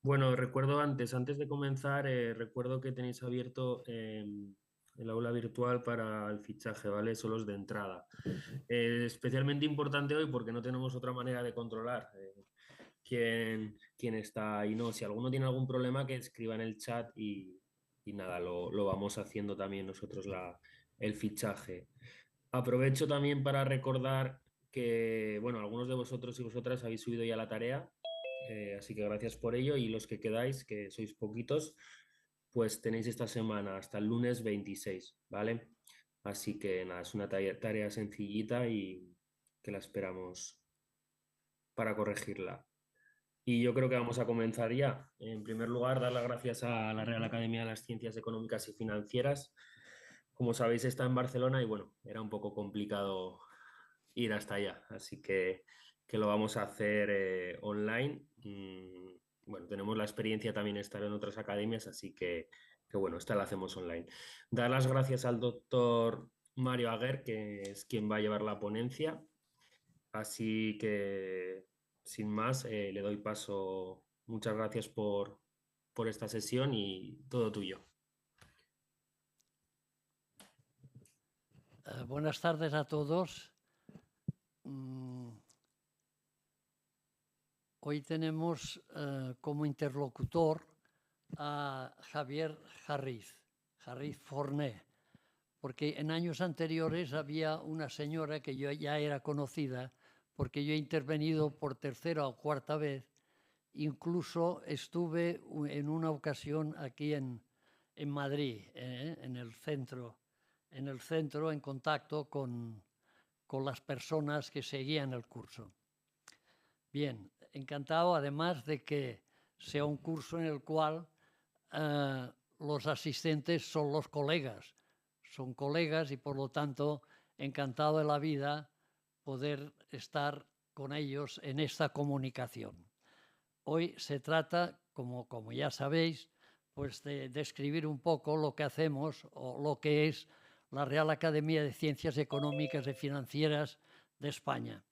Bueno, recuerdo antes de comenzar, recuerdo que tenéis abierto el aula virtual para el fichaje, ¿vale? Solo es de entrada. Especialmente importante hoy porque no tenemos otra manera de controlar quién está ahí, no. Si alguno tiene algún problema, que escriba en el chat y nada, lo vamos haciendo también nosotros el fichaje. Aprovecho también para recordar que, bueno, algunos de vosotros y vosotras habéis subido ya la tarea, así que gracias por ello y los que quedáis, que sois poquitos, pues tenéis esta semana hasta el lunes 26, ¿vale? Así que nada, es una tarea sencillita y que la esperamos para corregirla. Y yo creo que vamos a comenzar ya. En primer lugar, dar las gracias a la Real Academia de las Ciencias Económicas y Financieras. Como sabéis, está en Barcelona y bueno, era un poco complicado ir hasta allá, así que lo vamos a hacer online. Bueno, tenemos la experiencia también de estar en otras academias, así que bueno, esta la hacemos online. Dar las gracias al doctor Mario Aguer, que es quien va a llevar la ponencia. Así que, sin más, le doy paso. Muchas gracias por esta sesión y todo tuyo. Buenas tardes a todos. Mm, Hoy tenemos como interlocutor a Javier Jarriz Forné, porque en años anteriores había una señora que yo ya era conocida, porque yo he intervenido por tercera o cuarta vez. Incluso estuve en una ocasión aquí en Madrid, en el centro, en contacto con las personas que seguían el curso. Bien, encantado además de que sea un curso en el cual los asistentes son los colegas, son colegas y por lo tanto encantado de la vida poder estar con ellos en esta comunicación. Hoy se trata, como ya sabéis, pues de describir un poco lo que hacemos o lo que es la Real Academia de Ciencias Económicas y Financieras de España.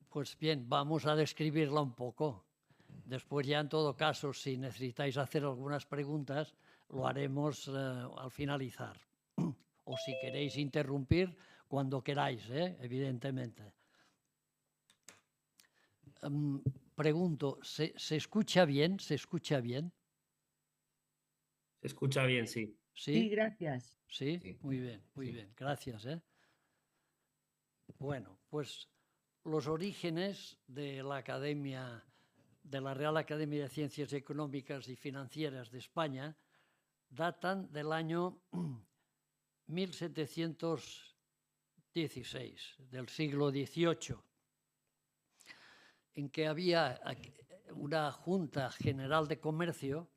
Pues bien, vamos a describirla un poco. Después ya en todo caso, si necesitáis hacer algunas preguntas, lo haremos al finalizar. O si queréis interrumpir, cuando queráis, evidentemente. Pregunto, ¿se escucha bien? ¿Se escucha bien? Se escucha bien, sí. Sí, ¿Sí? gracias. ¿Sí? Sí. Muy bien, muy Sí. bien. Gracias. Bueno, pues los orígenes de la Academia, de la Real Academia de Ciencias Económicas y Financieras de España datan del año 1716, del siglo XVIII, en que había una Junta General de Comercio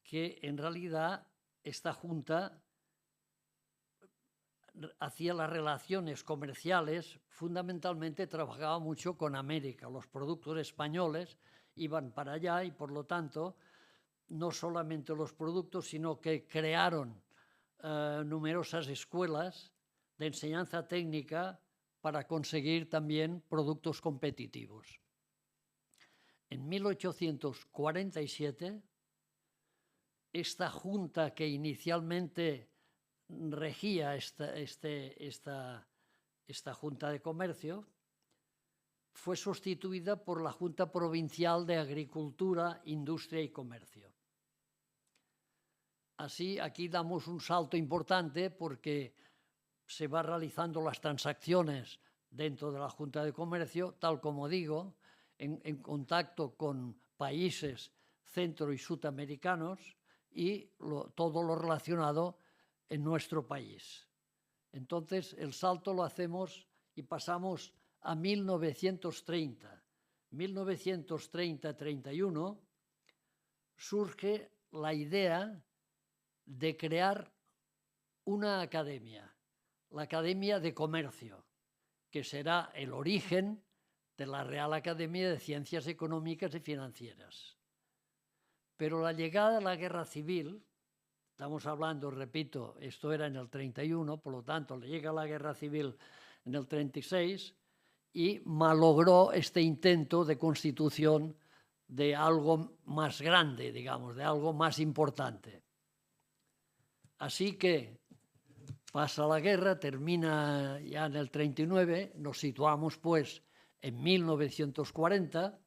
que en realidad esta Junta hacía las relaciones comerciales, fundamentalmente trabajaba mucho con América. Los productos españoles iban para allá y por lo tanto no solamente los productos, sino que crearon numerosas escuelas de enseñanza técnica para conseguir también productos competitivos. En 1847, esta junta que inicialmente regía esta Junta de Comercio fue sustituida por la Junta Provincial de Agricultura, Industria y Comercio. Así, aquí damos un salto importante porque se van realizando las transacciones dentro de la Junta de Comercio, tal como digo, en contacto con países centro y sudamericanos y todo lo relacionado en nuestro país. Entonces, el salto lo hacemos y pasamos a 1930. 1930-31 surge la idea de crear una academia, la Academia de Comercio, que será el origen de la Real Academia de Ciencias Económicas y Financieras. Pero la llegada de la Guerra Civil, estamos hablando, repito, esto era en el 31, por lo tanto, le llega la Guerra Civil en el 36 y malogró este intento de constitución de algo más grande, digamos, de algo más importante. Así que pasa la guerra, termina ya en el 39, nos situamos pues en 1940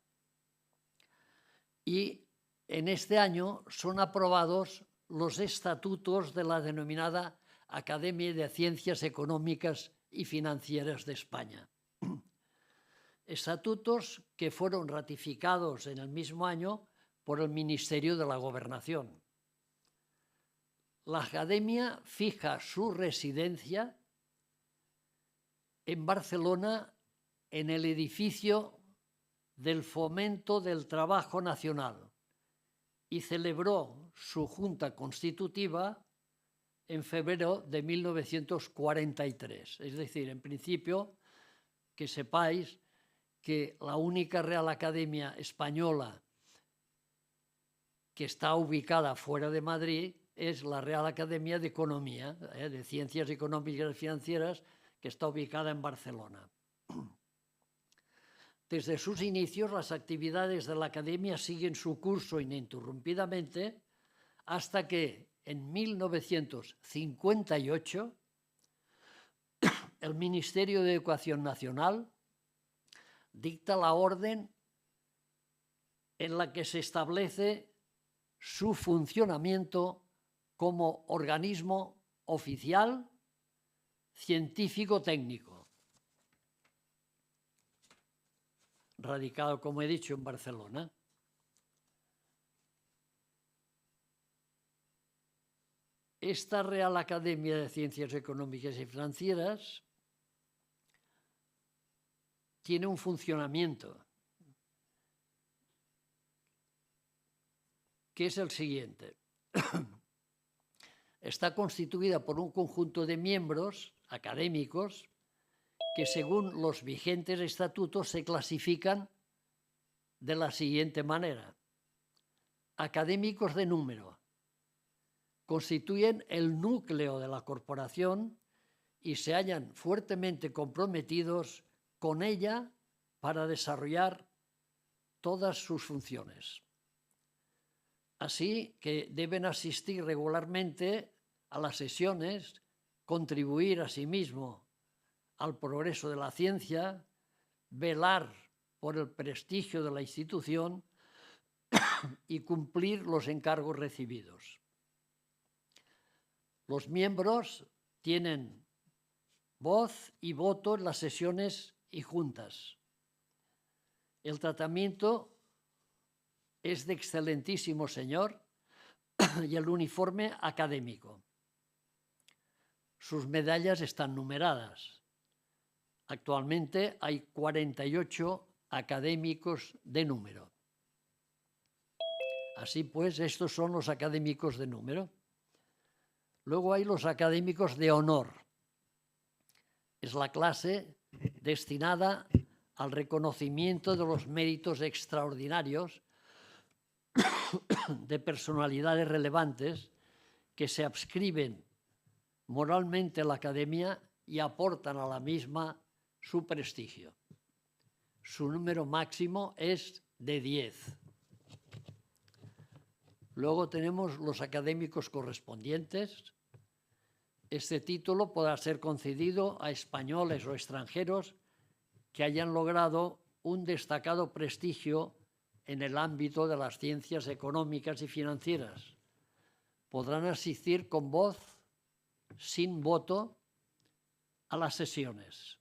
y en este año son aprobados los estatutos de la denominada Academia de Ciencias Económicas y Financieras de España. Estatutos que fueron ratificados en el mismo año por el Ministerio de la Gobernación. La Academia fija su residencia en Barcelona, en el edificio del Fomento del Trabajo Nacional, y celebró su junta constitutiva en febrero de 1943. Es decir, en principio, que sepáis que la única Real Academia Española que está ubicada fuera de Madrid es la Real Academia de Economía, de Ciencias Económicas y Financieras, que está ubicada en Barcelona. Desde sus inicios, las actividades de la Academia siguen su curso ininterrumpidamente hasta que en 1958 el Ministerio de Educación Nacional dicta la orden en la que se establece su funcionamiento como organismo oficial científico-técnico, radicado, como he dicho, en Barcelona. Esta Real Academia de Ciencias Económicas y Financieras tiene un funcionamiento que es el siguiente. Está constituida por un conjunto de miembros académicos que, según los vigentes estatutos, se clasifican de la siguiente manera. Académicos de número. Constituyen el núcleo de la corporación y se hallan fuertemente comprometidos con ella para desarrollar todas sus funciones. Así que deben asistir regularmente a las sesiones, contribuir asimismo al progreso de la ciencia, velar por el prestigio de la institución y cumplir los encargos recibidos. Los miembros tienen voz y voto en las sesiones y juntas. El tratamiento es de excelentísimo señor y el uniforme académico. Sus medallas están numeradas. Actualmente hay 48 académicos de número. Así pues, estos son los académicos de número. Luego hay los académicos de honor. Es la clase destinada al reconocimiento de los méritos extraordinarios de personalidades relevantes que se adscriben moralmente a la Academia y aportan a la misma su prestigio. Su número máximo es de 10. Luego tenemos los académicos correspondientes. Este título podrá ser concedido a españoles o extranjeros que hayan logrado un destacado prestigio en el ámbito de las ciencias económicas y financieras. Podrán asistir con voz, sin voto, a las sesiones.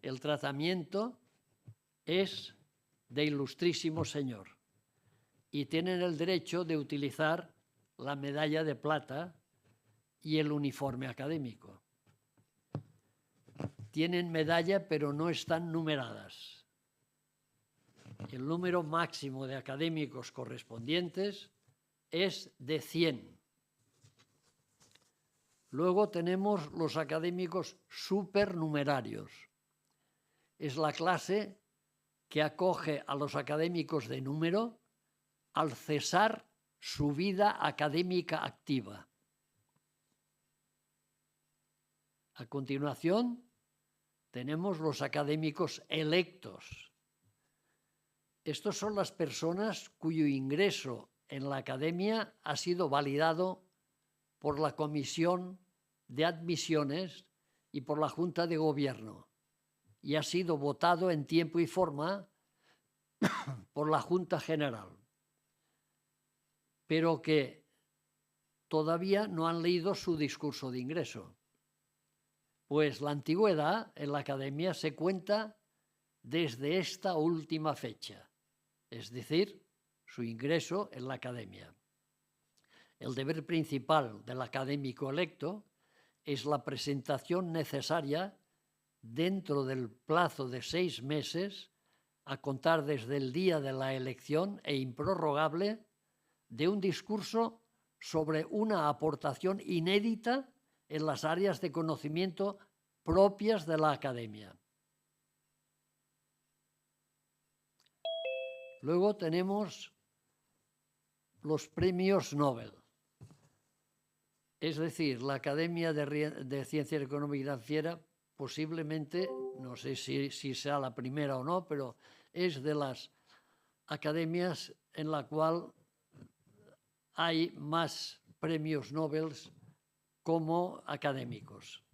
El tratamiento es de ilustrísimo señor y tienen el derecho de utilizar la medalla de plata y el uniforme académico. Tienen medalla, pero no están numeradas. El número máximo de académicos correspondientes es de 100. Luego tenemos los académicos supernumerarios. Es la clase que acoge a los académicos de número al cesar su vida académica activa. A continuación, tenemos los académicos electos. Estos son las personas cuyo ingreso en la academia ha sido validado por la Comisión de Admisiones y por la Junta de Gobierno y ha sido votado en tiempo y forma por la Junta General, pero que todavía no han leído su discurso de ingreso. Pues la antigüedad en la academia se cuenta desde esta última fecha, es decir, su ingreso en la academia. El deber principal del académico electo es la presentación necesaria dentro del plazo de 6 meses a contar desde el día de la elección e improrrogable de un discurso sobre una aportación inédita en las áreas de conocimiento propias de la academia. Luego tenemos los premios Nobel. Es decir, la Academia de Ciencias Económicas y Financieras posiblemente, no sé si sea la primera o no, pero es de las academias en la cual hay más premios Nobel como académicos.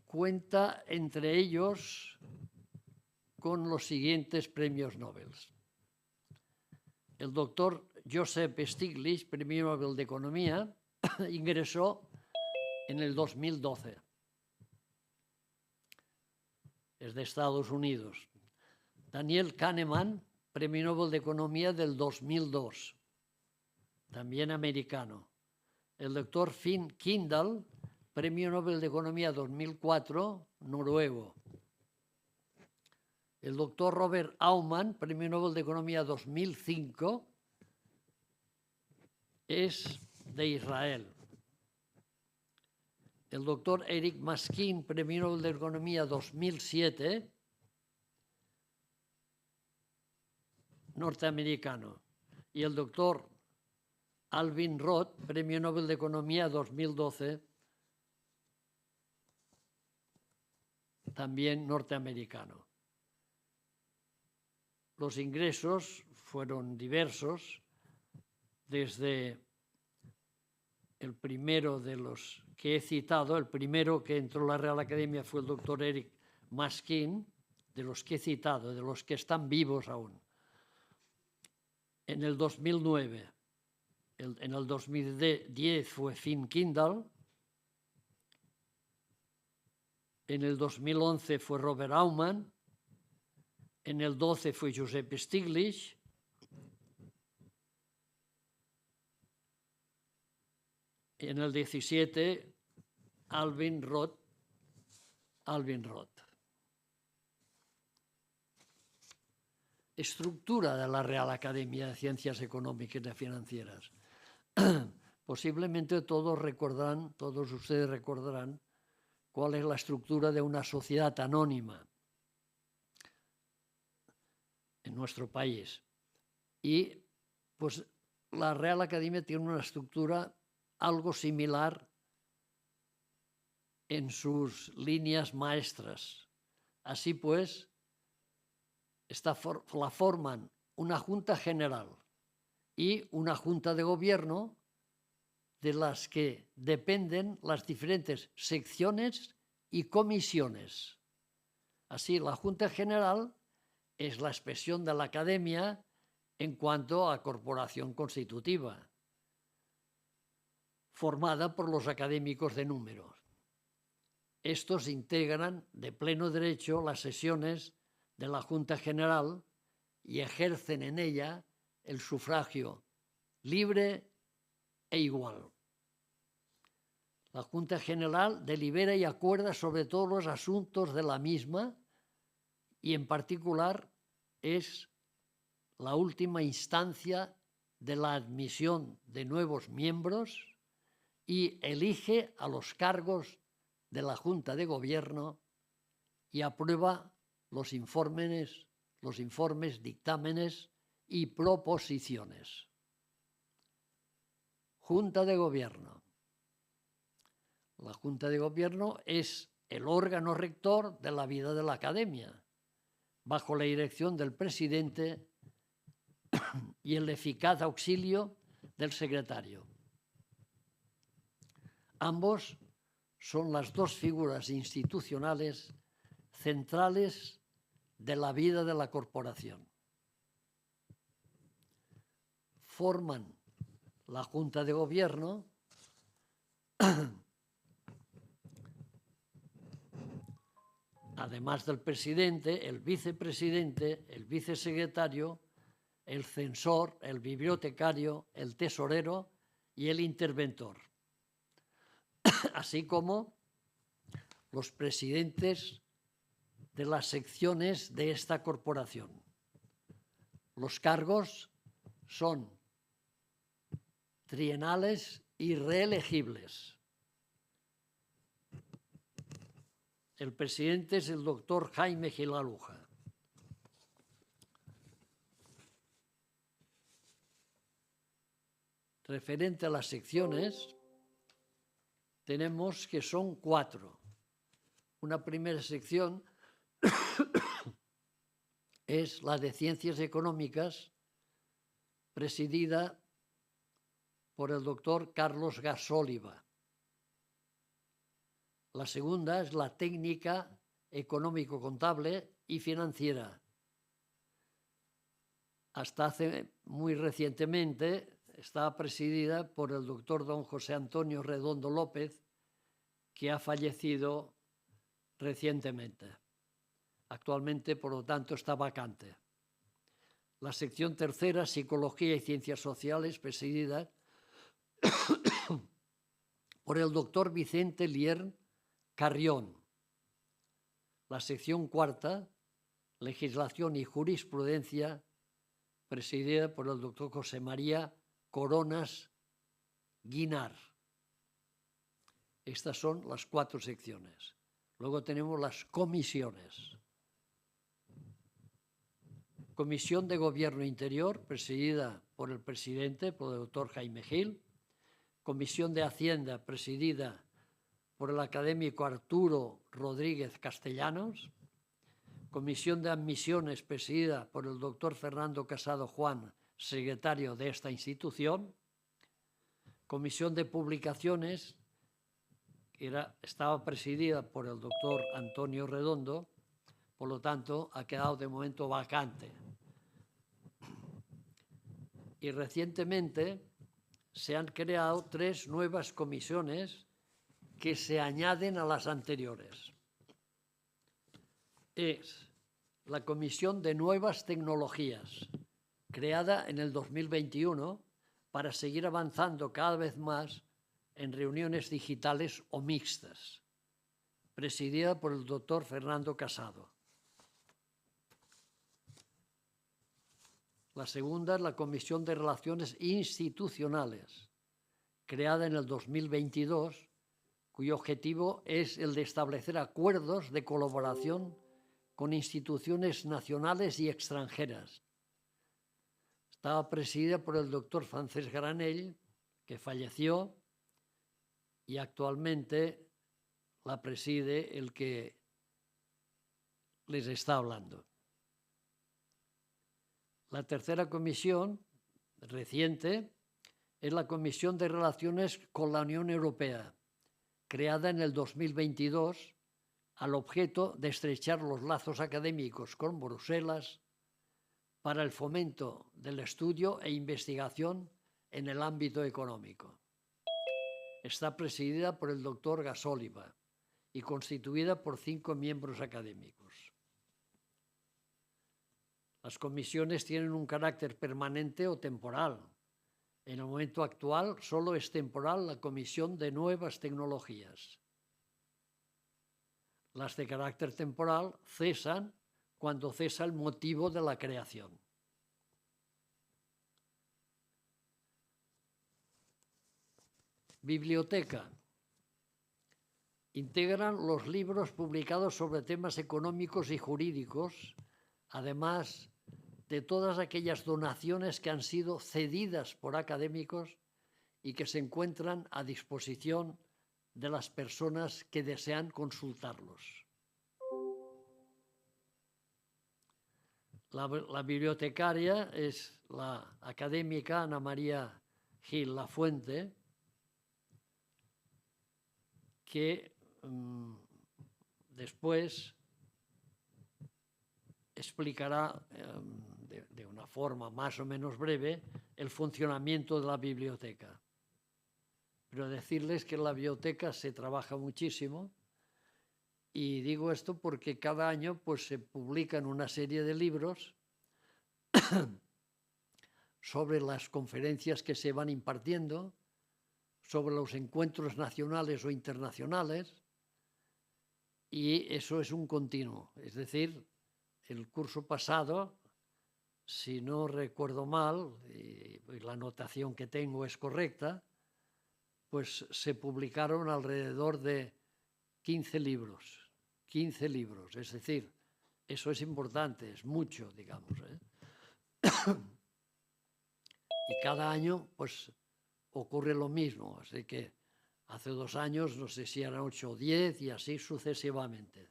Cuenta entre ellos con los siguientes premios Nobel. El doctor Joseph Stiglitz, Premio Nobel de Economía, ingresó en el 2012. Es de Estados Unidos. Daniel Kahneman, Premio Nobel de Economía del 2002, también americano. El doctor Finn Kindle, Premio Nobel de Economía 2004, noruego. El doctor Robert Aumann, Premio Nobel de Economía 2005, es de Israel. El doctor Eric Maskin, Premio Nobel de Economía 2007, norteamericano. Y el doctor Alvin Roth, Premio Nobel de Economía 2012, también norteamericano. Los ingresos fueron diversos, desde el primero de los que he citado, el primero que entró a la Real Academia fue el doctor Eric Maskin, de los que he citado, de los que están vivos aún. En el 2009, en el 2010 fue Finn Kindle, en el 2011 fue Robert Aumann, en el 12 fue Joseph Stiglitz, en el 17 Alvin Roth. Estructura de la Real Academia de Ciencias Económicas y Financieras. Posiblemente todos ustedes recordarán cuál es la estructura de una sociedad anónima en nuestro país. Y pues la Real Academia tiene una estructura algo similar en sus líneas maestras. Así pues, la forman una Junta General y una Junta de Gobierno de las que dependen las diferentes secciones y comisiones. Así, la Junta General es la expresión de la Academia en cuanto a corporación constitutiva, formada por los académicos de número. Estos integran de pleno derecho las sesiones de la Junta General y ejercen en ella el sufragio libre e igual. La Junta General delibera y acuerda sobre todos los asuntos de la misma y en particular es la última instancia de la admisión de nuevos miembros y elige a los cargos de la Junta de Gobierno y aprueba los informes, dictámenes y proposiciones. Junta de Gobierno. La Junta de Gobierno es el órgano rector de la vida de la academia, bajo la dirección del presidente y el eficaz auxilio del secretario. Ambos son las dos figuras institucionales centrales de la vida de la corporación. Forman la Junta de Gobierno además del presidente, el vicepresidente, el vicesecretario, el censor, el bibliotecario, el tesorero y el interventor, así como los presidentes de las secciones de esta corporación. Los cargos son trienales y reelegibles. El presidente es el doctor Jaime Gil Aluja. Referente a las secciones, tenemos que son 4. Una primera sección es la de Ciencias Económicas, presidida por el doctor Carlos Gasóliva. La segunda es la técnica económico-contable y financiera. Hasta hace muy recientemente estaba presidida por el doctor don José Antonio Redondo López, que ha fallecido recientemente. Actualmente, por lo tanto, está vacante. La sección tercera, Psicología y Ciencias Sociales, presidida por el doctor Vicente Lier Carrión. La sección cuarta, Legislación y Jurisprudencia, presidida por el doctor José María Coronas Guinar. Estas son las 4 secciones. Luego tenemos las comisiones. Comisión de Gobierno Interior, presidida por el presidente, por el doctor Jaime Gil. Comisión de Hacienda, presidida por el académico Arturo Rodríguez Castellanos. Comisión de Admisiones, presidida por el doctor Fernando Casado Juan, secretario de esta institución. Comisión de Publicaciones, estaba presidida por el doctor Antonio Redondo, por lo tanto, ha quedado de momento vacante. Y recientemente se han creado 3 nuevas comisiones que se añaden a las anteriores. Es la Comisión de Nuevas Tecnologías, creada en el 2021 para seguir avanzando cada vez más en reuniones digitales o mixtas, presidida por el doctor Fernando Casado. La segunda es la Comisión de Relaciones Institucionales, creada en el 2022, cuyo objetivo es el de establecer acuerdos de colaboración con instituciones nacionales y extranjeras. Estaba presidida por el doctor Francesc Granell, que falleció, y actualmente la preside el que les está hablando. La tercera comisión, reciente, es la Comisión de Relaciones con la Unión Europea, creada en el 2022 al objeto de estrechar los lazos académicos con Bruselas para el fomento del estudio e investigación en el ámbito económico. Está presidida por el doctor Gasóliva y constituida por 5 miembros académicos. Las comisiones tienen un carácter permanente o temporal. En el momento actual solo es temporal la Comisión de Nuevas Tecnologías. Las de carácter temporal cesan cuando cesa el motivo de la creación. Biblioteca. Integran los libros publicados sobre temas económicos y jurídicos, además de todas aquellas donaciones que han sido cedidas por académicos y que se encuentran a disposición de las personas que desean consultarlos. La bibliotecaria es la académica Ana María Gil Lafuente, que después explicará de una forma más o menos breve el funcionamiento de la biblioteca. Pero decirles que en la biblioteca se trabaja muchísimo, y digo esto porque cada año pues, se publican una serie de libros sobre las conferencias que se van impartiendo, sobre los encuentros nacionales o internacionales, y eso es un continuo. Es decir, el curso pasado, si no recuerdo mal, y la anotación que tengo es correcta, pues se publicaron alrededor de 15 libros. 15 libros, es decir, eso es importante, es mucho, digamos. Y cada año, pues, ocurre lo mismo. Así que hace 2 años, no sé si eran 8 o 10, y así sucesivamente.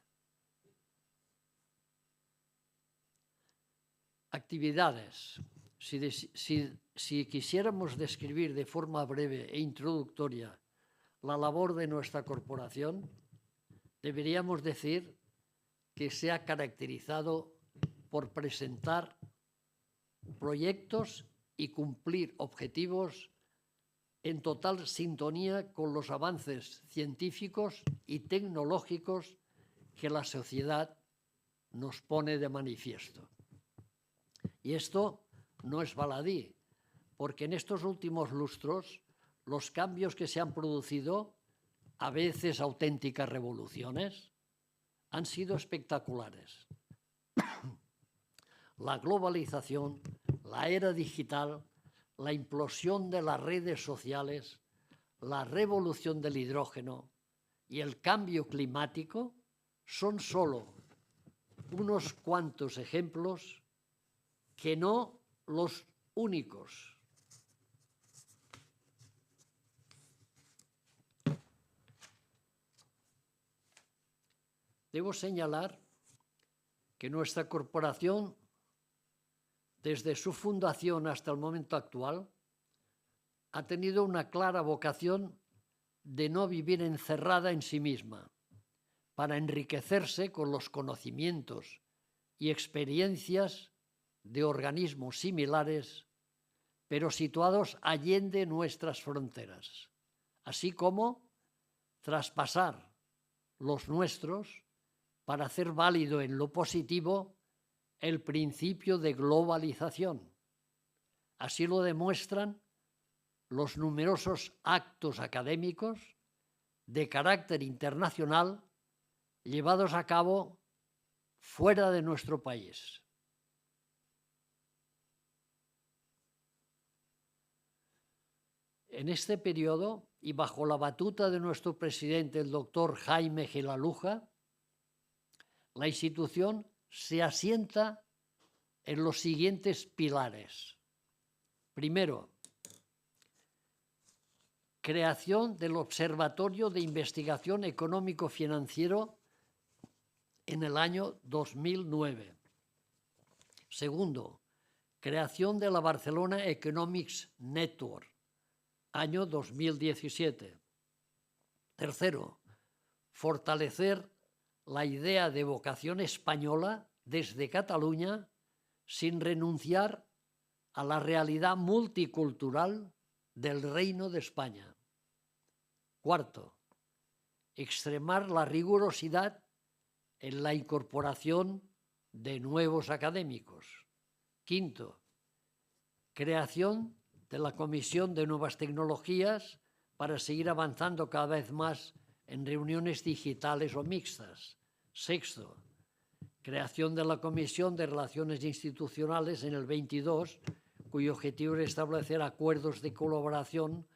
Actividades. Si quisiéramos describir de forma breve e introductoria la labor de nuestra corporación, deberíamos decir que se ha caracterizado por presentar proyectos y cumplir objetivos en total sintonía con los avances científicos y tecnológicos que la sociedad nos pone de manifiesto. Y esto no es baladí, porque en estos últimos lustros los cambios que se han producido, a veces auténticas revoluciones, han sido espectaculares. La globalización, la era digital, la implosión de las redes sociales, la revolución del hidrógeno y el cambio climático son solo unos cuantos ejemplos, que no los únicos. Debo señalar que nuestra corporación, desde su fundación hasta el momento actual, ha tenido una clara vocación de no vivir encerrada en sí misma, para enriquecerse con los conocimientos y experiencias de organismos similares, pero situados allende nuestras fronteras, así como traspasar los nuestros para hacer válido en lo positivo el principio de globalización. Así lo demuestran los numerosos actos académicos de carácter internacional llevados a cabo fuera de nuestro país. En este periodo, y bajo la batuta de nuestro presidente, el doctor Jaime Gilaluja, la institución se asienta en los siguientes pilares. Primero, creación del Observatorio de Investigación Económico-Financiero en el año 2009. Segundo, creación de la Barcelona Economics Network, año 2017. Tercero, fortalecer la idea de vocación española desde Cataluña sin renunciar a la realidad multicultural del Reino de España. Cuarto, extremar la rigurosidad en la incorporación de nuevos académicos. Quinto, creación de la Comisión de Nuevas Tecnologías para seguir avanzando cada vez más en reuniones digitales o mixtas. Sexto, creación de la Comisión de Relaciones Institucionales en el 22, cuyo objetivo es establecer acuerdos de colaboración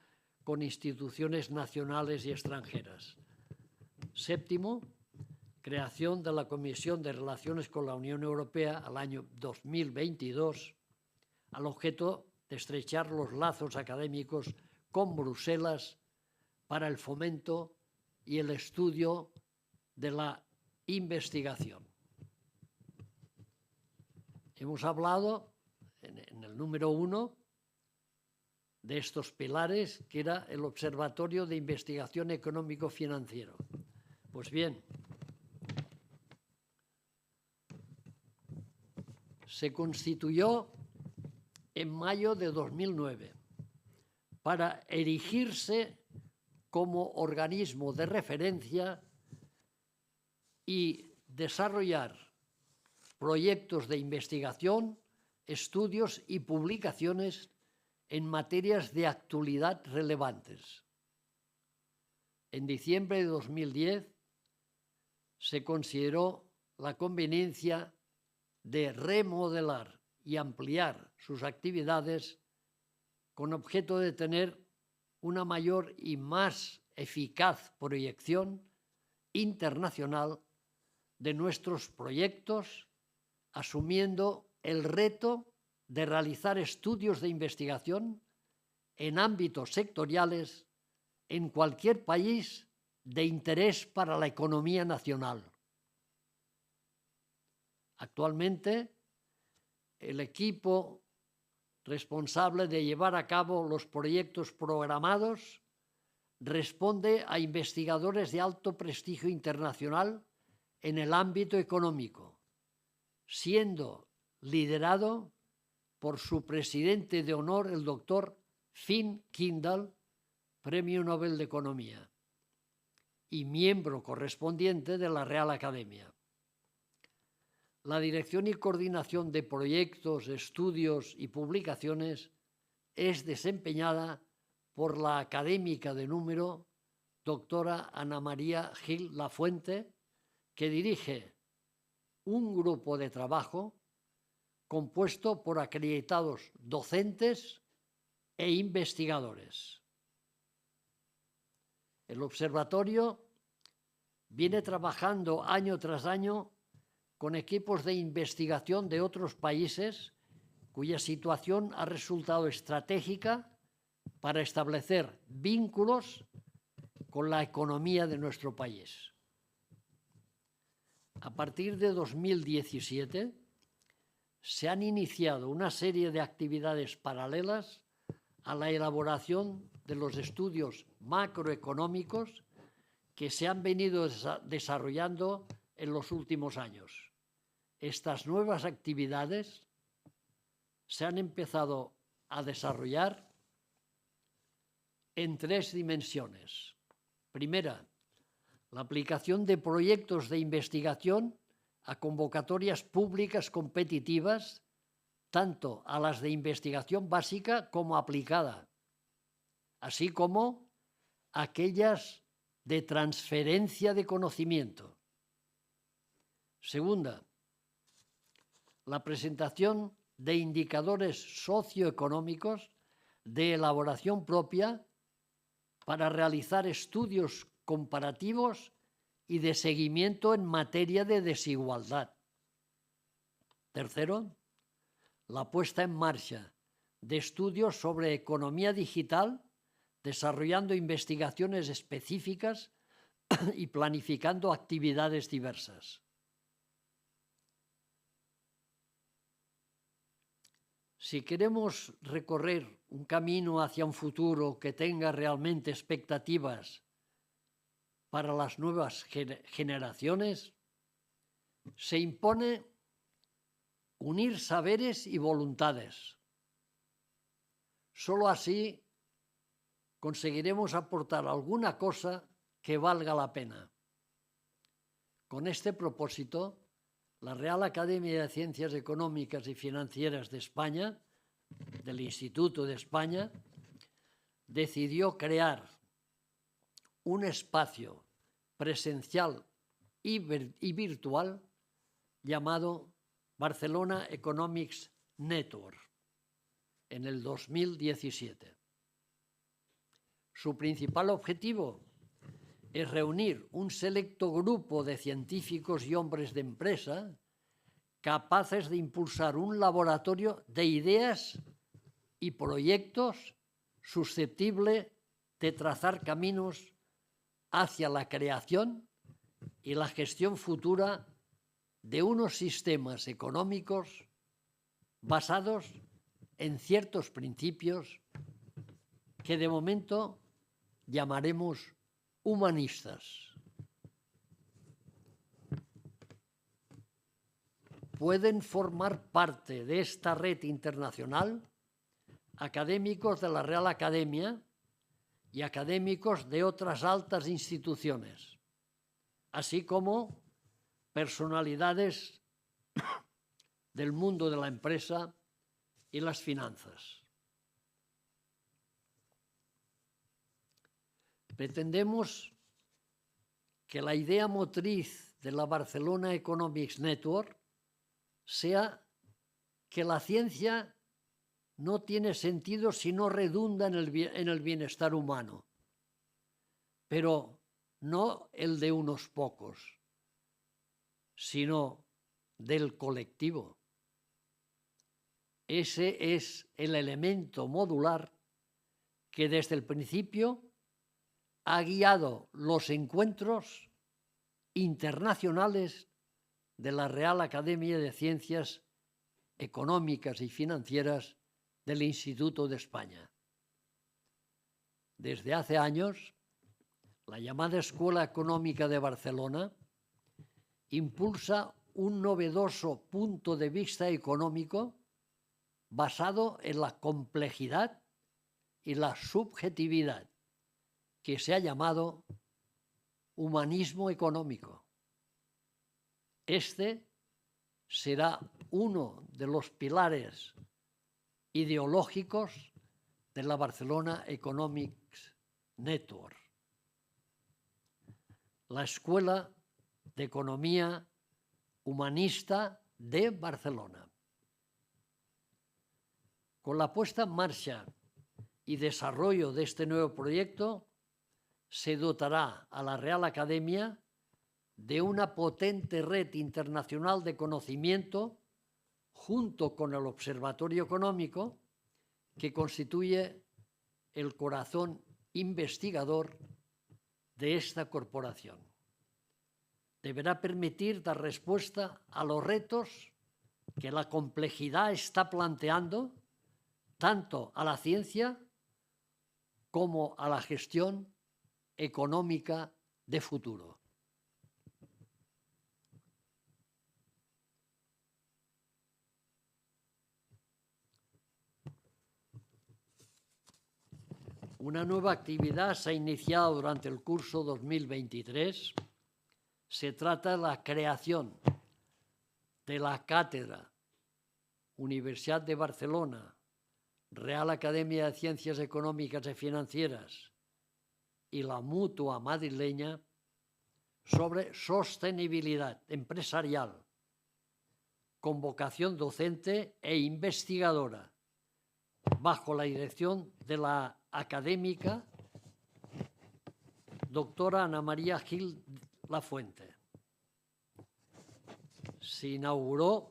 con instituciones nacionales y extranjeras. Séptimo, creación de la Comisión de Relaciones con la Unión Europea al año 2022, al objeto de estrechar los lazos académicos con Bruselas para el fomento y el estudio de la investigación. Hemos hablado en el número 1 de estos pilares, que era el Observatorio de Investigación Económico-Financiero. Pues bien, se constituyó en mayo de 2009 para erigirse como organismo de referencia y desarrollar proyectos de investigación, estudios y publicaciones en materias de actualidad relevantes. En diciembre de 2010 se consideró la conveniencia de remodelar y ampliar sus actividades con objeto de tener una mayor y más eficaz proyección internacional de nuestros proyectos, asumiendo el reto de realizar estudios de investigación en ámbitos sectoriales en cualquier país de interés para la economía nacional. Actualmente, el equipo responsable de llevar a cabo los proyectos programados responde a investigadores de alto prestigio internacional en el ámbito económico, siendo liderado por su presidente de honor, el doctor Finn Kindle, Premio Nobel de Economía, y miembro correspondiente de la Real Academia. La dirección y coordinación de proyectos, estudios y publicaciones es desempeñada por la académica de número, doctora Ana María Gil Lafuente, que dirige un grupo de trabajo compuesto por acreditados docentes e investigadores. El observatorio viene trabajando año tras año con equipos de investigación de otros países cuya situación ha resultado estratégica para establecer vínculos con la economía de nuestro país. A partir de 2017 se han iniciado una serie de actividades paralelas a la elaboración de los estudios macroeconómicos que se han venido desarrollando en los últimos años. Estas nuevas actividades se han empezado a desarrollar en 3 dimensiones. Primera, la aplicación de proyectos de investigación a convocatorias públicas competitivas, tanto a las de investigación básica como aplicada, así como aquellas de transferencia de conocimiento. Segunda, la presentación de indicadores socioeconómicos de elaboración propia para realizar estudios comparativos y de seguimiento en materia de desigualdad. Tercero, la puesta en marcha de estudios sobre economía digital, desarrollando investigaciones específicas y planificando actividades diversas. Si queremos recorrer un camino hacia un futuro que tenga realmente expectativas para las nuevas generaciones, se impone unir saberes y voluntades. Solo así conseguiremos aportar alguna cosa que valga la pena. Con este propósito, la Real Academia de Ciencias Económicas y Financieras de España, del Instituto de España, decidió crear un espacio presencial y virtual llamado Barcelona Economics Network en el 2017. Su principal objetivo es reunir un selecto grupo de científicos y hombres de empresa capaces de impulsar un laboratorio de ideas y proyectos susceptible de trazar caminos hacia la creación y la gestión futura de unos sistemas económicos basados en ciertos principios que de momento llamaremos humanistas. Pueden formar parte de esta red internacional académicos de la Real Academia y académicos de otras altas instituciones, así como personalidades del mundo de la empresa y las finanzas. Pretendemos que la idea motriz de la Barcelona Economics Network sea que la ciencia no tiene sentido si no redunda en el bienestar humano, pero no el de unos pocos, sino del colectivo. Ese es el elemento modular que desde el principio ha guiado los encuentros internacionales de la Real Academia de Ciencias Económicas y Financieras del Instituto de España. Desde hace años, la llamada Escuela Económica de Barcelona impulsa un novedoso punto de vista económico basado en la complejidad y la subjetividad, que se ha llamado humanismo económico. Este será uno de los pilares ideológicos de la Barcelona Economics Network, la Escuela de Economía Humanista de Barcelona. Con la puesta en marcha y desarrollo de este nuevo proyecto, se dotará a la Real Academia de una potente red internacional de conocimiento junto con el Observatorio Económico, que constituye el corazón investigador de esta corporación. Deberá permitir dar respuesta a los retos que la complejidad está planteando, tanto a la ciencia como a la gestión económica de futuro. Una nueva actividad se ha iniciado durante el curso 2023. Se trata de la creación de la cátedra Universidad de Barcelona, Real Academia de Ciencias Económicas y Financieras y la Mutua Madrileña sobre sostenibilidad empresarial, con vocación docente e investigadora, bajo la dirección de la académica doctora Ana María Gil Lafuente. Se inauguró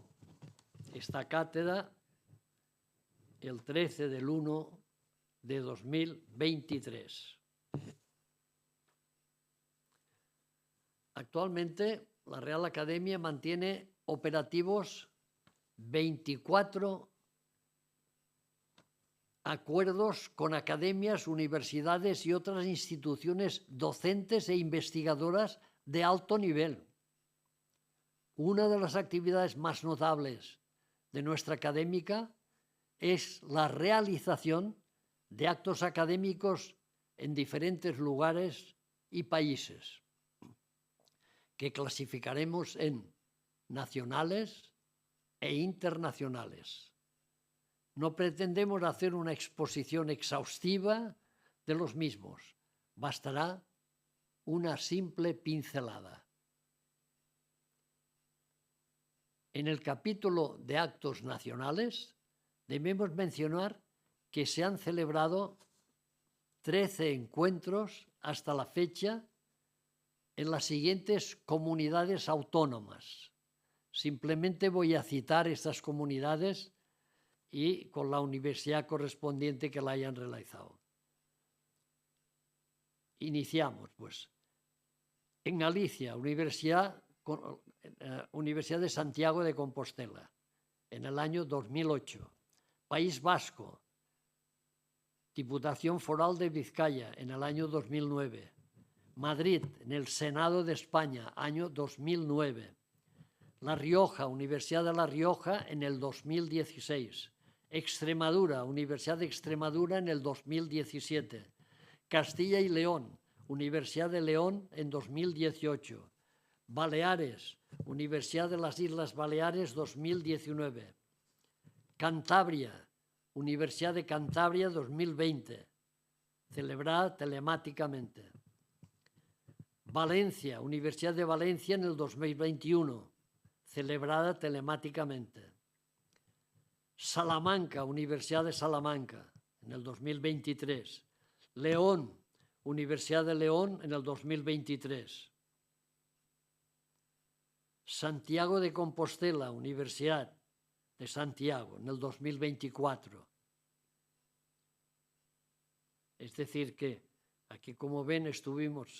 esta cátedra el 13 del 1 de 2023. Actualmente, la Real Academia mantiene operativos 24 acuerdos con academias, universidades y otras instituciones docentes e investigadoras de alto nivel. Una de las actividades más notables de nuestra académica es la realización de actos académicos en diferentes lugares y países, que clasificaremos en nacionales e internacionales. No pretendemos hacer una exposición exhaustiva de los mismos. Bastará una simple pincelada. En el capítulo de actos nacionales debemos mencionar que se han celebrado 13 encuentros hasta la fecha en las siguientes comunidades autónomas. Simplemente voy a citar estas comunidades y con la universidad correspondiente que la hayan realizado. Iniciamos, pues. En Galicia, Universidad de Santiago de Compostela, en el año 2008. País Vasco, Diputación Foral de Vizcaya, en el año 2009. Madrid, en el Senado de España, año 2009. La Rioja, Universidad de La Rioja, en el 2016. Extremadura, Universidad de Extremadura, en el 2017. Castilla y León, Universidad de León, en 2018. Baleares, Universidad de las Islas Baleares, 2019. Cantabria, Universidad de Cantabria, 2020, celebrada telemáticamente. Valencia, Universidad de Valencia, en el 2021, celebrada telemáticamente. Salamanca, Universidad de Salamanca, en el 2023. León, Universidad de León, en el 2023. Santiago de Compostela, Universidad de Santiago, en el 2024. Es decir que aquí, como ven,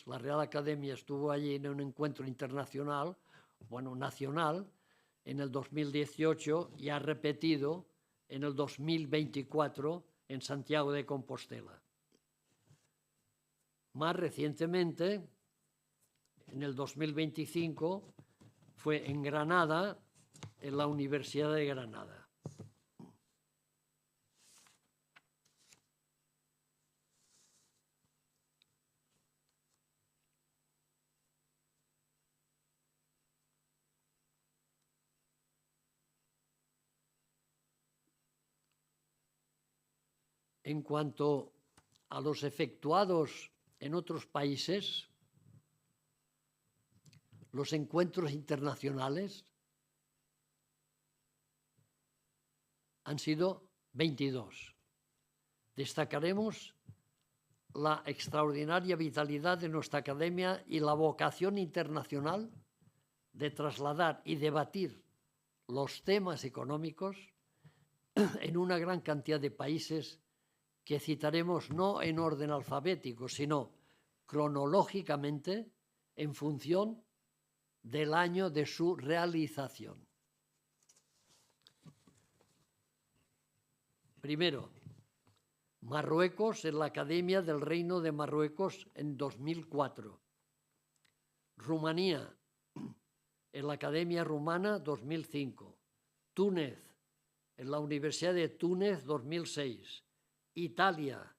la Real Academia estuvo allí en un encuentro internacional, nacional, en el 2018 y ha repetido en el 2024 en Santiago de Compostela. Más recientemente, en el 2025, fue en Granada, en la Universidad de Granada. En cuanto a los efectuados en otros países, los encuentros internacionales han sido 22. Destacaremos la extraordinaria vitalidad de nuestra academia y la vocación internacional de trasladar y debatir los temas económicos en una gran cantidad de países que citaremos no en orden alfabético, sino cronológicamente en función del año de su realización. Primero, Marruecos en la Academia del Reino de Marruecos en 2004. Rumanía en la Academia Rumana 2005. Túnez en la Universidad de Túnez 2006. Italia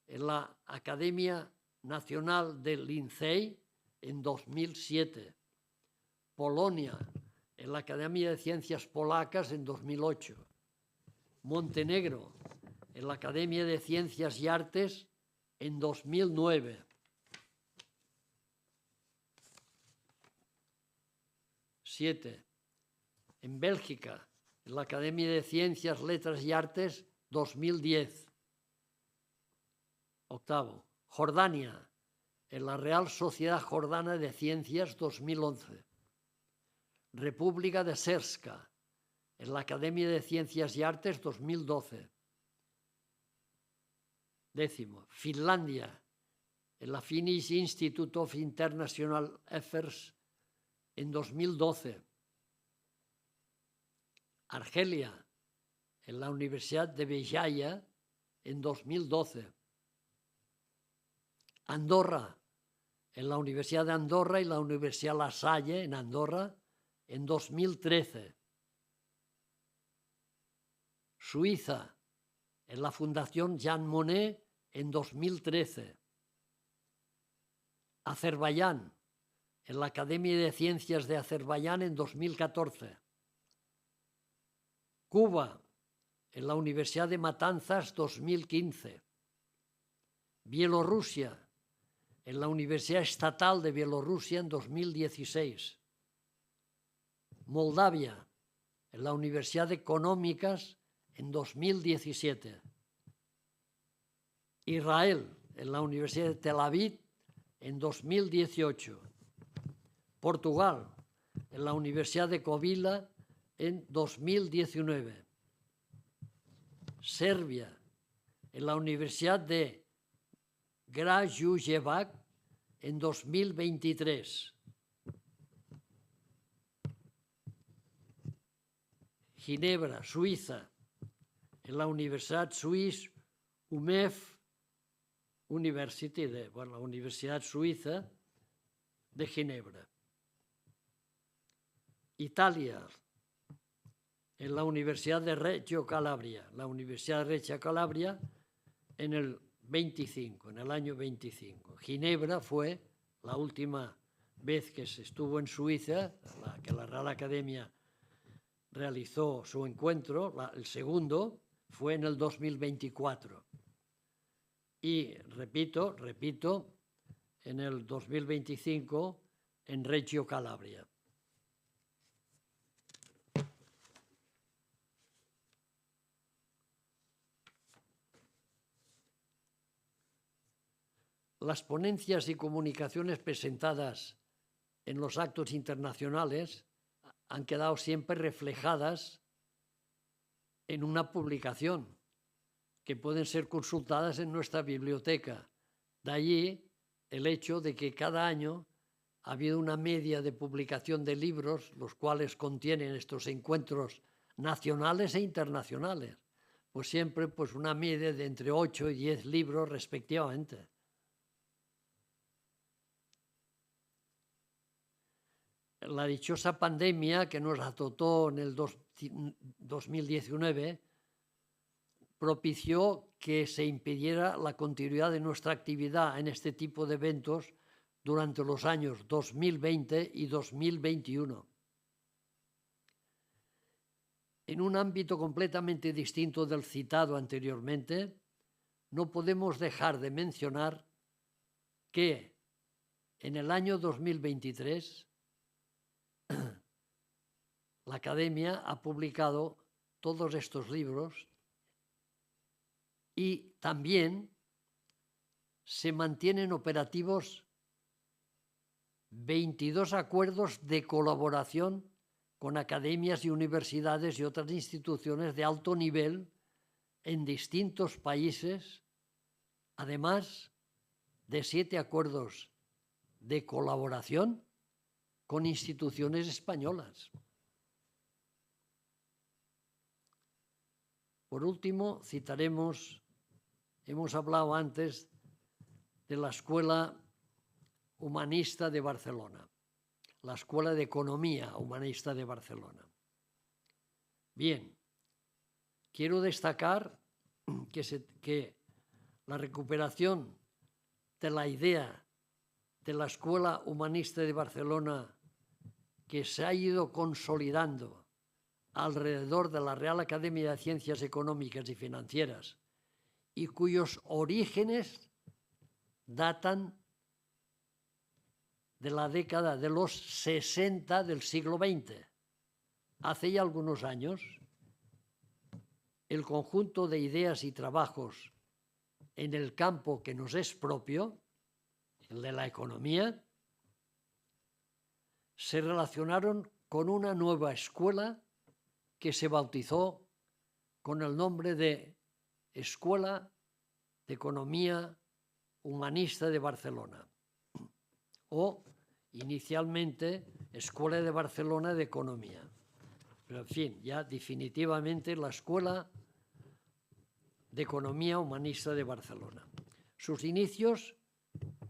en la Academia Nacional del Lincei en 2007. Polonia en la Academia de Ciencias Polacas en 2008. Montenegro en la Academia de Ciencias y Artes en 2009. En Bélgica, en la Academia de Ciencias, Letras y Artes 2010. Octavo, Jordania, en la Real Sociedad Jordana de Ciencias 2011. República de Srpska, en la Academia de Ciencias y Artes 2012. Décimo, Finlandia, en la Finnish Institute of International Affairs en 2012. Argelia, en la Universidad de Béjaïa en 2012. Andorra, en la Universidad de Andorra y la Universidad La Salle en Andorra en 2013. Suiza, en la Fundación Jean Monnet en 2013. Azerbaiyán, en la Academia de Ciencias de Azerbaiyán en 2014. Cuba, en la Universidad de Matanzas 2015. Bielorrusia, en la Universidad Estatal de Bielorrusia en 2016. Moldavia, en la Universidad de Económicas en 2017. Israel, en la Universidad de Tel Aviv en 2018. Portugal, en la Universidad de Covila en 2019. Serbia, en la Universidad de Kragujevac en 2023. Ginebra, Suiza, en la Universidad Suisse UMEF University, la Universidad Suiza de Ginebra. Italia, en la Universidad de Reggio Calabria, en el 25, en el año 25. Ginebra fue la última vez que se estuvo en Suiza, que la Real Academia realizó su encuentro, el segundo fue en el 2024. Y repito, en el 2025 en Reggio Calabria. Las ponencias y comunicaciones presentadas en los actos internacionales han quedado siempre reflejadas en una publicación que pueden ser consultadas en nuestra biblioteca. De allí el hecho de que cada año ha habido una media de publicación de libros, los cuales contienen estos encuentros nacionales e internacionales. Pues siempre una media de entre 8 y 10 libros respectivamente. La dichosa pandemia que nos azotó en el 2019 propició que se impidiera la continuidad de nuestra actividad en este tipo de eventos durante los años 2020 y 2021. En un ámbito completamente distinto del citado anteriormente, no podemos dejar de mencionar que en el año 2023 la Academia ha publicado todos estos libros y también se mantienen operativos 22 acuerdos de colaboración con academias y universidades y otras instituciones de alto nivel en distintos países, además de 7 acuerdos de colaboración con instituciones españolas. Por último, hemos hablado antes de la Escuela Humanista de Barcelona, la Escuela de Economía Humanista de Barcelona. Bien, quiero destacar que la recuperación de la idea de la Escuela Humanista de Barcelona, que se ha ido consolidando alrededor de la Real Academia de Ciencias Económicas y Financieras y cuyos orígenes datan de la década de los 60 del siglo XX. Hace ya algunos años, el conjunto de ideas y trabajos en el campo que nos es propio, el de la economía, se relacionaron con una nueva escuela que se bautizó con el nombre de Escuela de Economía Humanista de Barcelona, o inicialmente Escuela de Barcelona de Economía. Pero en fin, ya definitivamente la Escuela de Economía Humanista de Barcelona. Sus inicios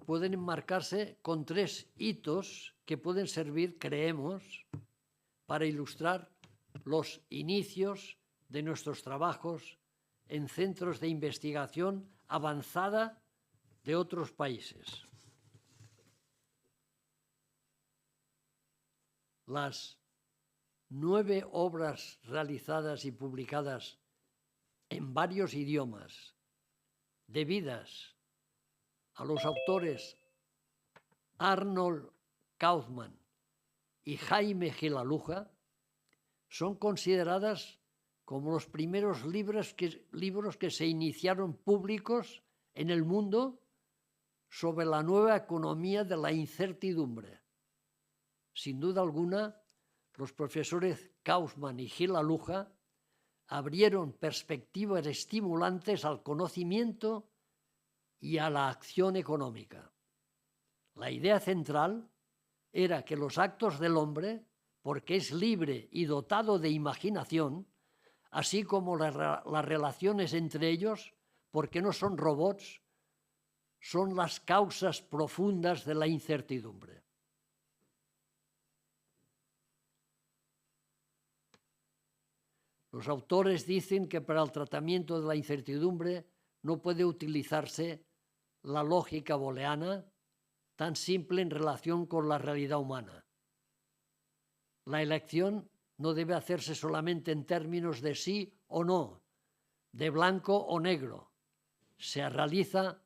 pueden enmarcarse con 3 hitos que pueden servir, creemos, para ilustrar los inicios de nuestros trabajos en centros de investigación avanzada de otros países. Las 9 obras realizadas y publicadas en varios idiomas, debidas a los autores Arnold Kaufmann y Jaime Gilaluja, son consideradas como los primeros libros que se iniciaron públicos en el mundo sobre la nueva economía de la incertidumbre. Sin duda alguna, los profesores Kaufmann y Gilaluja abrieron perspectivas estimulantes al conocimiento y a la acción económica. La idea central era que los actos del hombre porque es libre y dotado de imaginación, así como las relaciones entre ellos, porque no son robots, son las causas profundas de la incertidumbre. Los autores dicen que para el tratamiento de la incertidumbre no puede utilizarse la lógica booleana, tan simple en relación con la realidad humana. La elección no debe hacerse solamente en términos de sí o no, de blanco o negro. Se realiza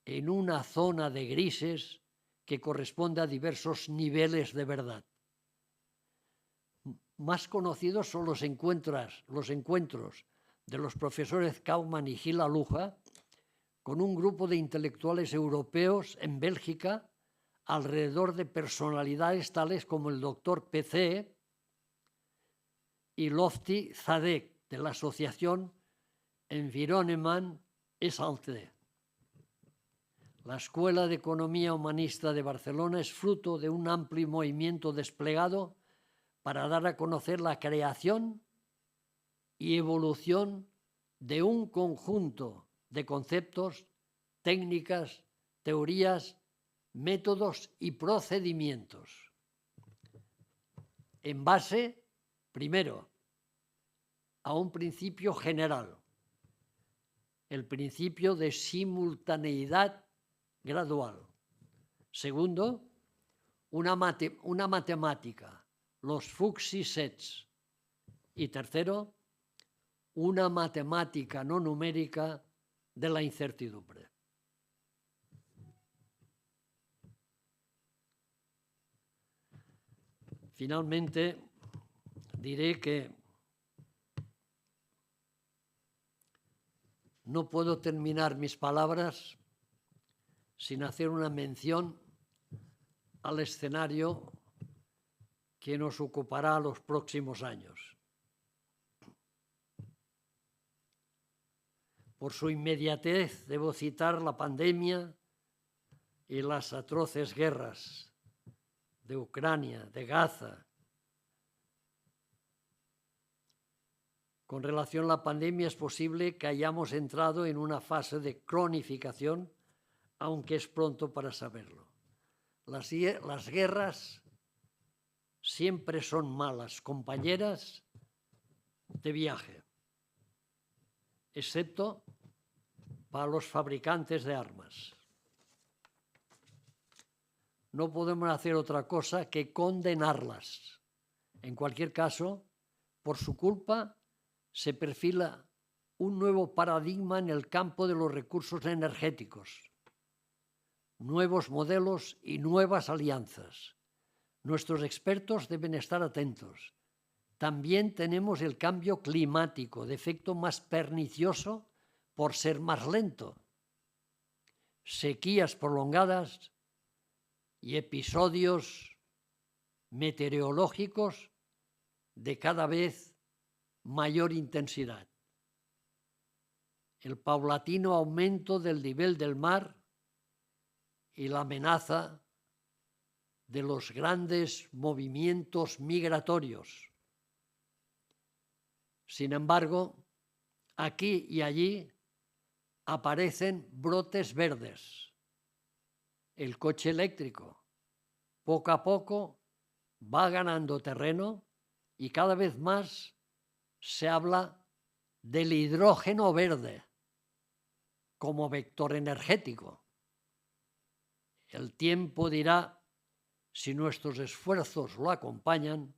en una zona de grises que corresponde a diversos niveles de verdad. Más conocidos son los encuentros de los profesores Kauman y Gil Aluja con un grupo de intelectuales europeos en Bélgica alrededor de personalidades tales como el doctor P.C. y Lofty Zadek de la asociación Environnement et Santé. La Escuela de Economía Humanista de Barcelona es fruto de un amplio movimiento desplegado para dar a conocer la creación y evolución de un conjunto de conceptos, técnicas, teorías, métodos y procedimientos. En base, primero, a un principio general, el principio de simultaneidad gradual. Segundo, una matemática, los Fuchs sets. Y tercero, una matemática no numérica de la incertidumbre. Finalmente, diré que no puedo terminar mis palabras sin hacer una mención al escenario que nos ocupará los próximos años. Por su inmediatez, debo citar la pandemia y las atroces guerras de Ucrania, de Gaza. Con relación a la pandemia, es posible que hayamos entrado en una fase de cronificación, aunque es pronto para saberlo. Las guerras siempre son malas compañeras de viaje, excepto para los fabricantes de armas. No podemos hacer otra cosa que condenarlas. En cualquier caso, por su culpa, se perfila un nuevo paradigma en el campo de los recursos energéticos, nuevos modelos y nuevas alianzas. Nuestros expertos deben estar atentos. También tenemos el cambio climático, de efecto más pernicioso por ser más lento. Sequías prolongadas y episodios meteorológicos de cada vez mayor intensidad. El paulatino aumento del nivel del mar y la amenaza de los grandes movimientos migratorios. Sin embargo, aquí y allí aparecen brotes verdes. El coche eléctrico poco a poco va ganando terreno y cada vez más se habla del hidrógeno verde como vector energético. El tiempo dirá si nuestros esfuerzos lo acompañan,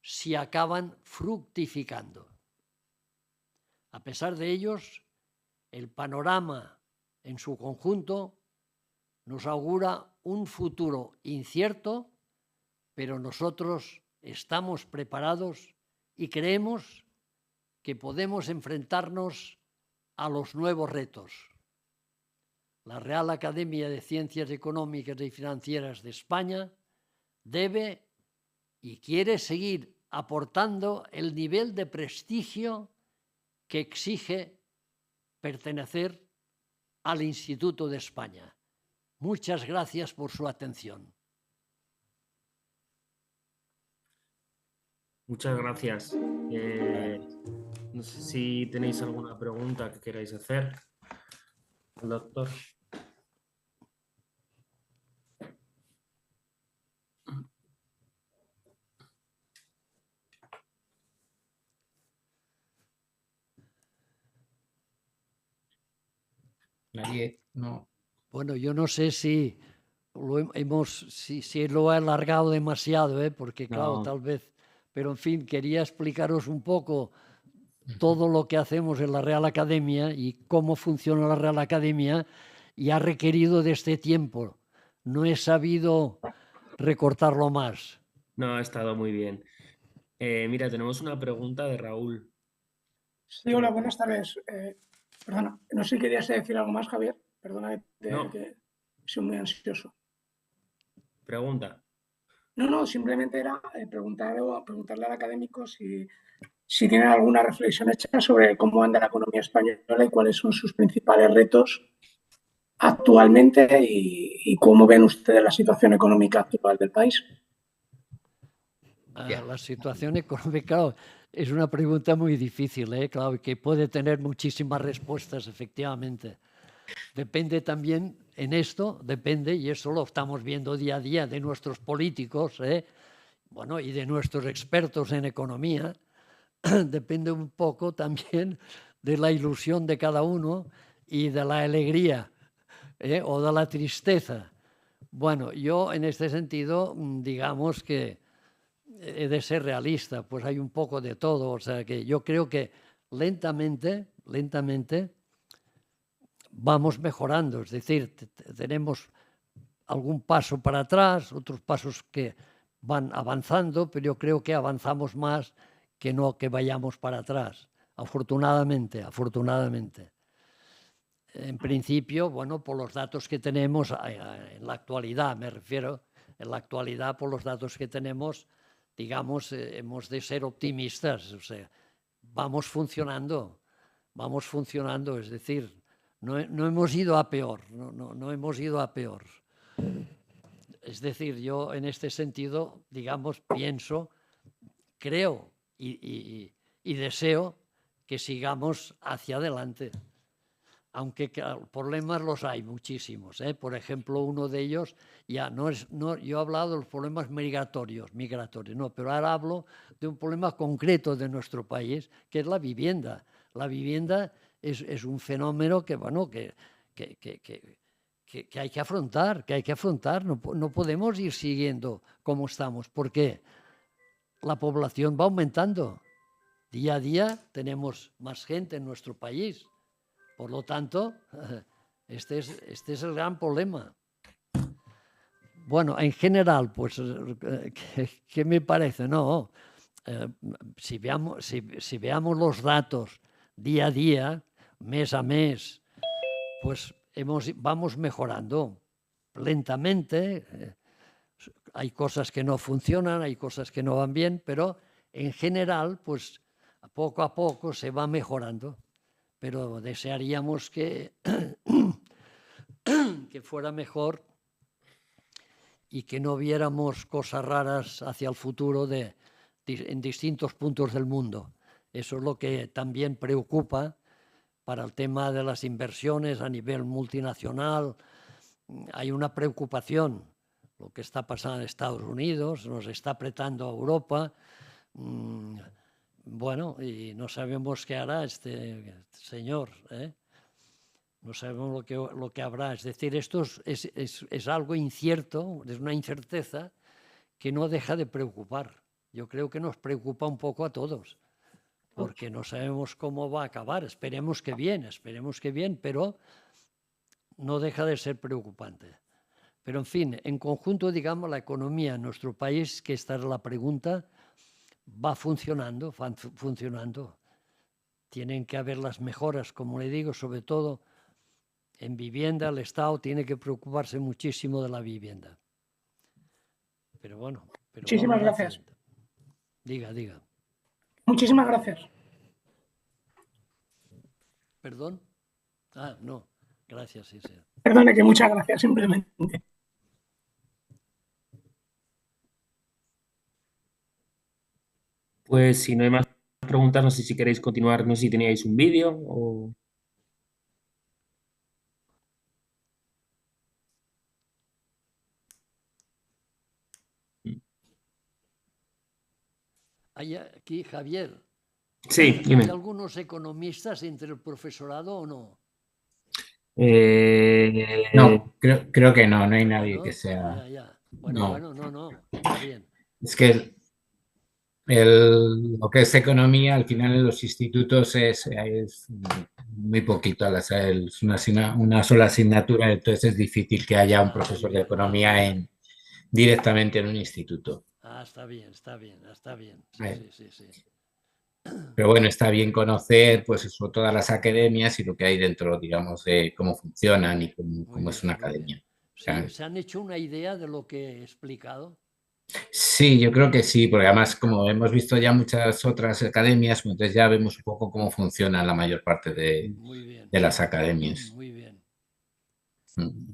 si acaban fructificando. A pesar de ellos, el panorama en su conjunto nos augura un futuro incierto, pero nosotros estamos preparados y creemos que podemos enfrentarnos a los nuevos retos. La Real Academia de Ciencias Económicas y Financieras de España debe y quiere seguir aportando el nivel de prestigio que exige pertenecer al Instituto de España. Muchas gracias por su atención. Muchas gracias. No sé si tenéis alguna pregunta que queráis hacer al doctor. Nadie, no. Bueno, yo no sé si si lo he alargado demasiado, porque claro, No. tal vez, pero en fin, quería explicaros un poco todo lo que hacemos en la Real Academia y cómo funciona la Real Academia, y ha requerido de este tiempo. No he sabido recortarlo más. No, ha estado muy bien. Mira, tenemos una pregunta de Raúl. Sí, hola, buenas tardes. Perdona, no sé si querías decir algo más, Javier. Perdona No. que soy muy ansioso. Pregunta. No, simplemente era preguntarle al académico si tienen alguna reflexión hecha sobre cómo anda la economía española y cuáles son sus principales retos actualmente y cómo ven ustedes la situación económica actual del país. La situación económica, claro, es una pregunta muy difícil, claro, que puede tener muchísimas respuestas, efectivamente. Depende también, en esto, depende, y eso lo estamos viendo día a día, de nuestros políticos, bueno, y de nuestros expertos en economía. Depende un poco también de la ilusión de cada uno y de la alegría o de la tristeza. Bueno, yo en este sentido, digamos que he de ser realista, pues hay un poco de todo, o sea que yo creo que lentamente vamos mejorando, es decir, tenemos algún paso para atrás, otros pasos que van avanzando, pero yo creo que avanzamos más que no que vayamos para atrás, afortunadamente. En principio, bueno, por los datos que tenemos en la actualidad, me refiero, en la actualidad por los datos que tenemos, digamos, hemos de ser optimistas, o sea, vamos funcionando, es decir, no hemos ido a peor, no hemos ido a peor. Es decir, yo en este sentido, digamos, pienso, creo y deseo que sigamos hacia adelante. Aunque problemas los hay muchísimos. Por ejemplo, uno de ellos, yo he hablado de los problemas migratorios, no, pero ahora hablo de un problema concreto de nuestro país, que es la vivienda. La vivienda es un fenómeno que, bueno, que hay que afrontar, No podemos ir siguiendo como estamos. ¿Por qué? La población va aumentando. Día a día tenemos más gente en nuestro país. Por lo tanto, este es el gran problema. Bueno, en general, pues, ¿qué me parece? No, si veamos los datos día a día, mes a mes, pues vamos mejorando lentamente. Hay cosas que no funcionan, hay cosas que no van bien, pero en general, pues poco a poco se va mejorando. Pero desearíamos que fuera mejor y que no viéramos cosas raras hacia el futuro en distintos puntos del mundo. Eso es lo que también preocupa para el tema de las inversiones a nivel multinacional. Hay una preocupación. Lo que está pasando en Estados Unidos nos está apretando a Europa. Bueno, y no sabemos qué hará este señor, No sabemos lo que habrá. Es decir, esto es algo incierto, es una incerteza que no deja de preocupar. Yo creo que nos preocupa un poco a todos, porque no sabemos cómo va a acabar. Esperemos que bien, pero no deja de ser preocupante. Pero, en fin, en conjunto, digamos, la economía en nuestro país, que esta es la pregunta, va funcionando. Tienen que haber las mejoras, como le digo, sobre todo en vivienda. El Estado tiene que preocuparse muchísimo de la vivienda. Pero bueno. Muchísimas gracias. Diga. Muchísimas gracias. ¿Perdón? No. Gracias, sí. Perdone, que muchas gracias, simplemente. Pues si no hay más preguntas, no sé si queréis continuar, no sé si teníais un vídeo o... Hay aquí, Javier, Sí, ¿hay dime. algunos economistas entre el profesorado o no? Eh, No, creo que no hay nadie que ¿No? sea. Ya. No, Bueno, no, está bien. es que lo que es economía al final en los institutos es muy poquito, es una sola asignatura, entonces es difícil que haya un Muy profesor de bien. economía directamente en un instituto. Está bien. Eh, Sí. Pero bueno, está bien conocer pues eso, todas las academias y lo que hay dentro, digamos, de cómo funcionan y cómo es una Muy bien. academia. O Sí, sea, ¿se han hecho una idea de lo que he explicado? sí, yo creo que sí, porque además como hemos visto ya muchas otras academias, pues entonces ya vemos un poco cómo funciona la mayor parte Muy bien, de las academias. muy bien. Mm.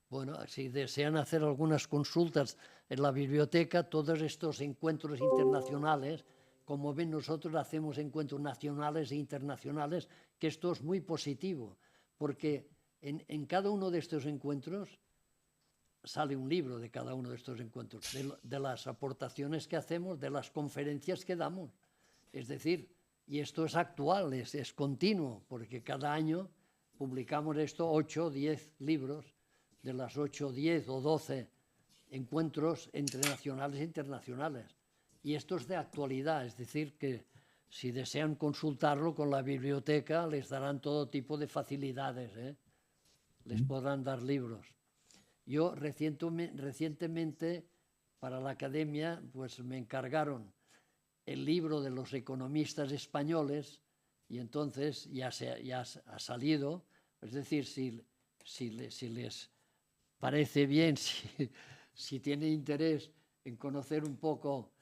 Bueno, si desean hacer algunas consultas en la biblioteca, todos estos encuentros internacionales, como ven, nosotros hacemos encuentros nacionales e internacionales, que esto es muy positivo, porque en cada uno de estos encuentros sale un libro de cada uno de estos encuentros, de las aportaciones que hacemos, de las conferencias que damos. Es decir, y esto es actual, es continuo, porque cada año publicamos esto, 8 o 10 libros, de las 8, 10 o 12 encuentros entre nacionales e internacionales. Y esto es de actualidad, es decir, que si desean consultarlo con la biblioteca, les darán todo tipo de facilidades, les podrán dar libros. Yo recientemente para la academia pues me encargaron el libro de los economistas españoles y entonces ya ha salido, es decir, si les parece bien, si tiene interés en conocer un poco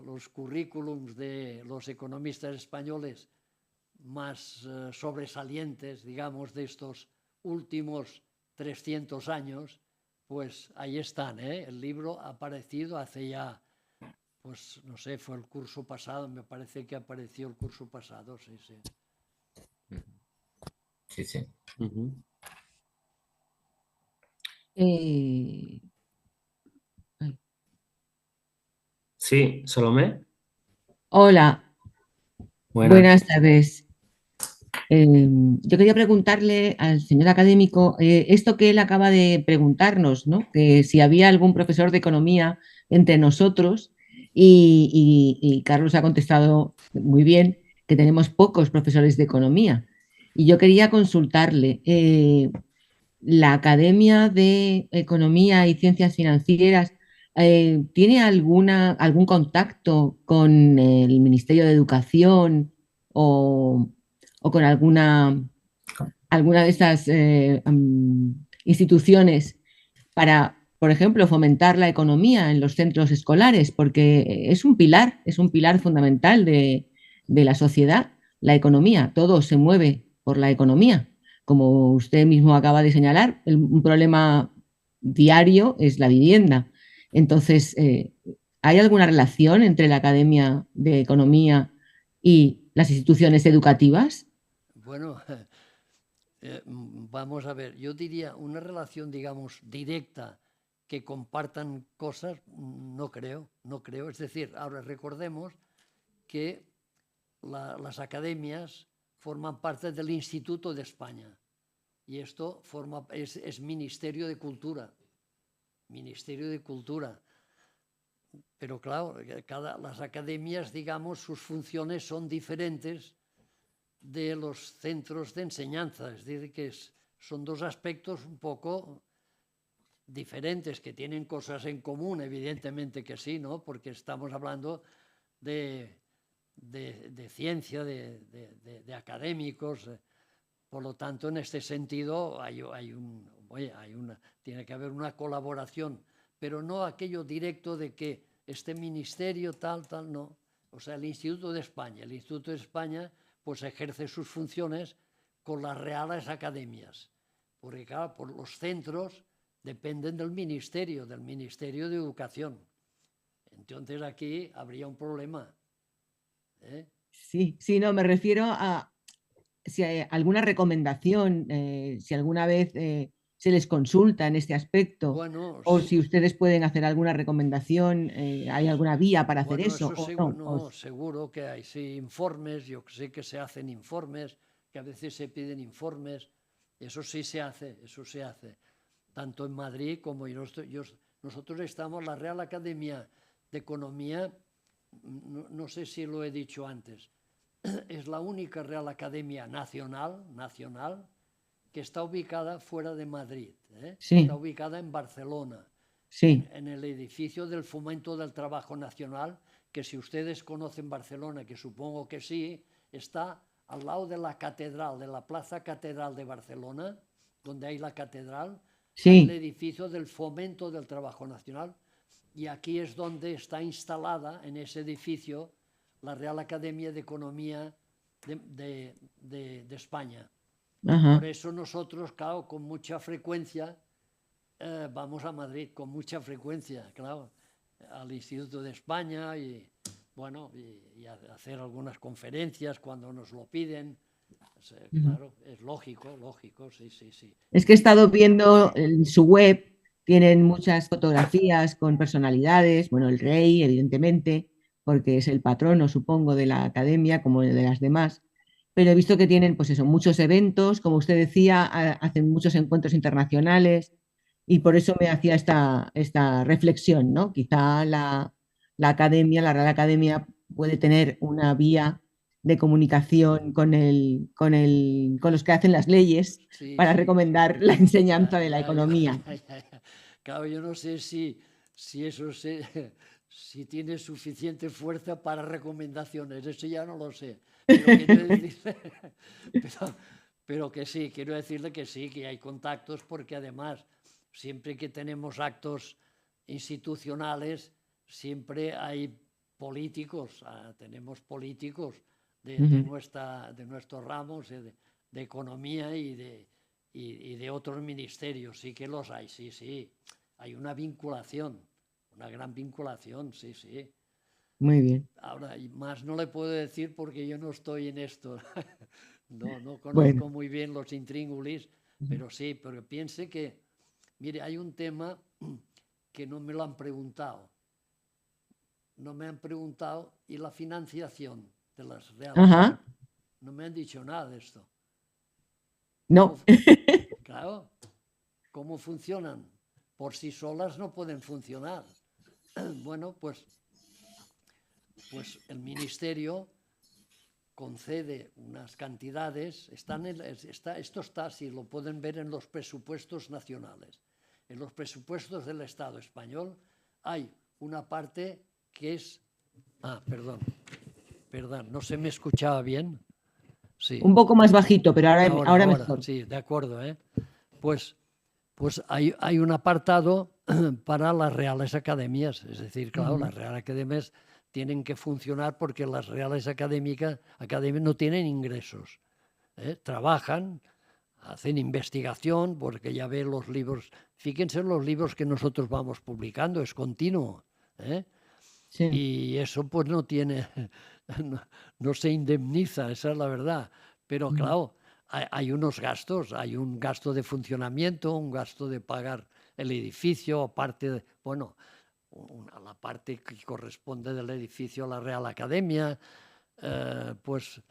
los currículums de los economistas españoles más sobresalientes, digamos, de estos últimos 300 años, pues ahí están, ¿eh? El libro ha aparecido hace ya, pues no sé, fue el curso pasado, me parece que apareció el curso pasado, sí. Sí, sí. Ujú. Eh, ay. Sí, Salomé. Hola, Buenas. buenas tardes. Yo quería preguntarle al señor académico esto que él acaba de preguntarnos, ¿no? Que si había algún profesor de economía entre nosotros y Carlos ha contestado muy bien que tenemos pocos profesores de economía. Y yo quería consultarle, ¿la Academia de Economía y Ciencias Financieras tiene algún contacto con el Ministerio de Educación o con alguna de estas instituciones para, por ejemplo, fomentar la economía en los centros escolares? Porque es un pilar fundamental de la sociedad, la economía. Todo se mueve por la economía. Como usted mismo acaba de señalar, un problema diario es la vivienda. Entonces, ¿hay alguna relación entre la Academia de Economía y las instituciones educativas? Bueno, vamos a ver, yo diría una relación, digamos, directa que compartan cosas, no creo. Es decir, ahora recordemos que las academias forman parte del Instituto de España y esto es Ministerio de Cultura. Pero claro, las academias, digamos, sus funciones son diferentes de los centros de enseñanza, es decir, que son dos aspectos un poco diferentes, que tienen cosas en común, evidentemente que sí, ¿no? Porque estamos hablando de ciencia, de académicos. Por lo tanto, en este sentido, tiene que haber una colaboración, pero no aquello directo de que este ministerio tal, no. O sea, el Instituto de España pues ejerce sus funciones con las reales academias, porque claro, por los centros dependen del Ministerio de Educación. Entonces aquí habría un problema. Sí, sí, no, me refiero a si hay alguna recomendación, si alguna vez se les consulta en este aspecto, Bueno, o si ustedes pueden hacer alguna recomendación, ¿hay alguna vía para hacer bueno, eso eso o seguro, no? no, seguro que hay, sí, informes, yo sé que se hacen informes, que a veces se piden informes, eso sí se hace, tanto en Madrid como nosotros estamos, la Real Academia de Economía, no sé si lo he dicho antes, es la única Real Academia nacional que está ubicada fuera de Madrid, Sí, está ubicada en Barcelona, sí, en el edificio del Fomento del Trabajo Nacional, que si ustedes conocen Barcelona, que supongo que sí, está al lado de la catedral, de la Plaza Catedral de Barcelona, donde hay la catedral, hay el sí. edificio del Fomento del Trabajo Nacional, y aquí es donde está instalada, en ese edificio, la Real Academia de Economía de España. Ajá. Por eso nosotros, claro, con mucha frecuencia vamos a Madrid, con mucha frecuencia, claro, al Instituto de España y, bueno, y a hacer algunas conferencias cuando nos lo piden. Claro, es lógico, sí, sí, sí. Es que he estado viendo en su web, tienen muchas fotografías con personalidades, bueno, el rey, evidentemente, porque es el patrono, supongo, de la academia, como de las demás, pero he visto que tienen, pues eso, muchos eventos, como usted decía, hacen muchos encuentros internacionales y por eso me hacía esta reflexión, ¿no? Quizá la academia, la Real Academia puede tener una vía de comunicación con los que hacen las leyes Sí, para sí. recomendar la enseñanza de la Ya. economía. Claro, yo no sé si eso si tiene suficiente fuerza para recomendaciones, eso ya no lo sé. Pero quiero decirle, pero que sí, quiero decirle que sí, que hay contactos, porque además, siempre que tenemos actos institucionales, siempre hay políticos, tenemos políticos de nuestros ramos de economía y de otros ministerios, sí que los hay, sí, sí. Hay una vinculación, una gran vinculación, sí, sí. Muy bien. Ahora, y más no le puedo decir porque yo no estoy en esto. No Bueno. conozco muy bien los intríngulis, pero sí, pero piense que, mire, hay un tema que no me lo han preguntado. No me han preguntado, ¿y la financiación de las reales? Ajá. No me han dicho nada de esto. No. Claro, ¿cómo funcionan? Por sí solas no pueden funcionar. Bueno, pues el Ministerio concede unas cantidades, esto está, si lo pueden ver en los presupuestos nacionales. En los presupuestos del Estado español hay una parte que es... perdón, no se me escuchaba bien. Sí. Un poco más bajito, pero ahora mejor. Sí, de acuerdo. Pues hay un apartado para las Reales Academias. Es decir, claro, las Reales Academias tienen que funcionar porque las Reales Academias no tienen ingresos. Trabajan, hacen investigación, porque ya ven los libros. Fíjense en los libros que nosotros vamos publicando, es continuo. Sí. Y eso pues no tiene, no se indemniza, esa es la verdad. Pero claro, hay unos gastos, hay un gasto de funcionamiento, un gasto de pagar el edificio, aparte, bueno, la parte que corresponde del edificio a la Real Academia, pues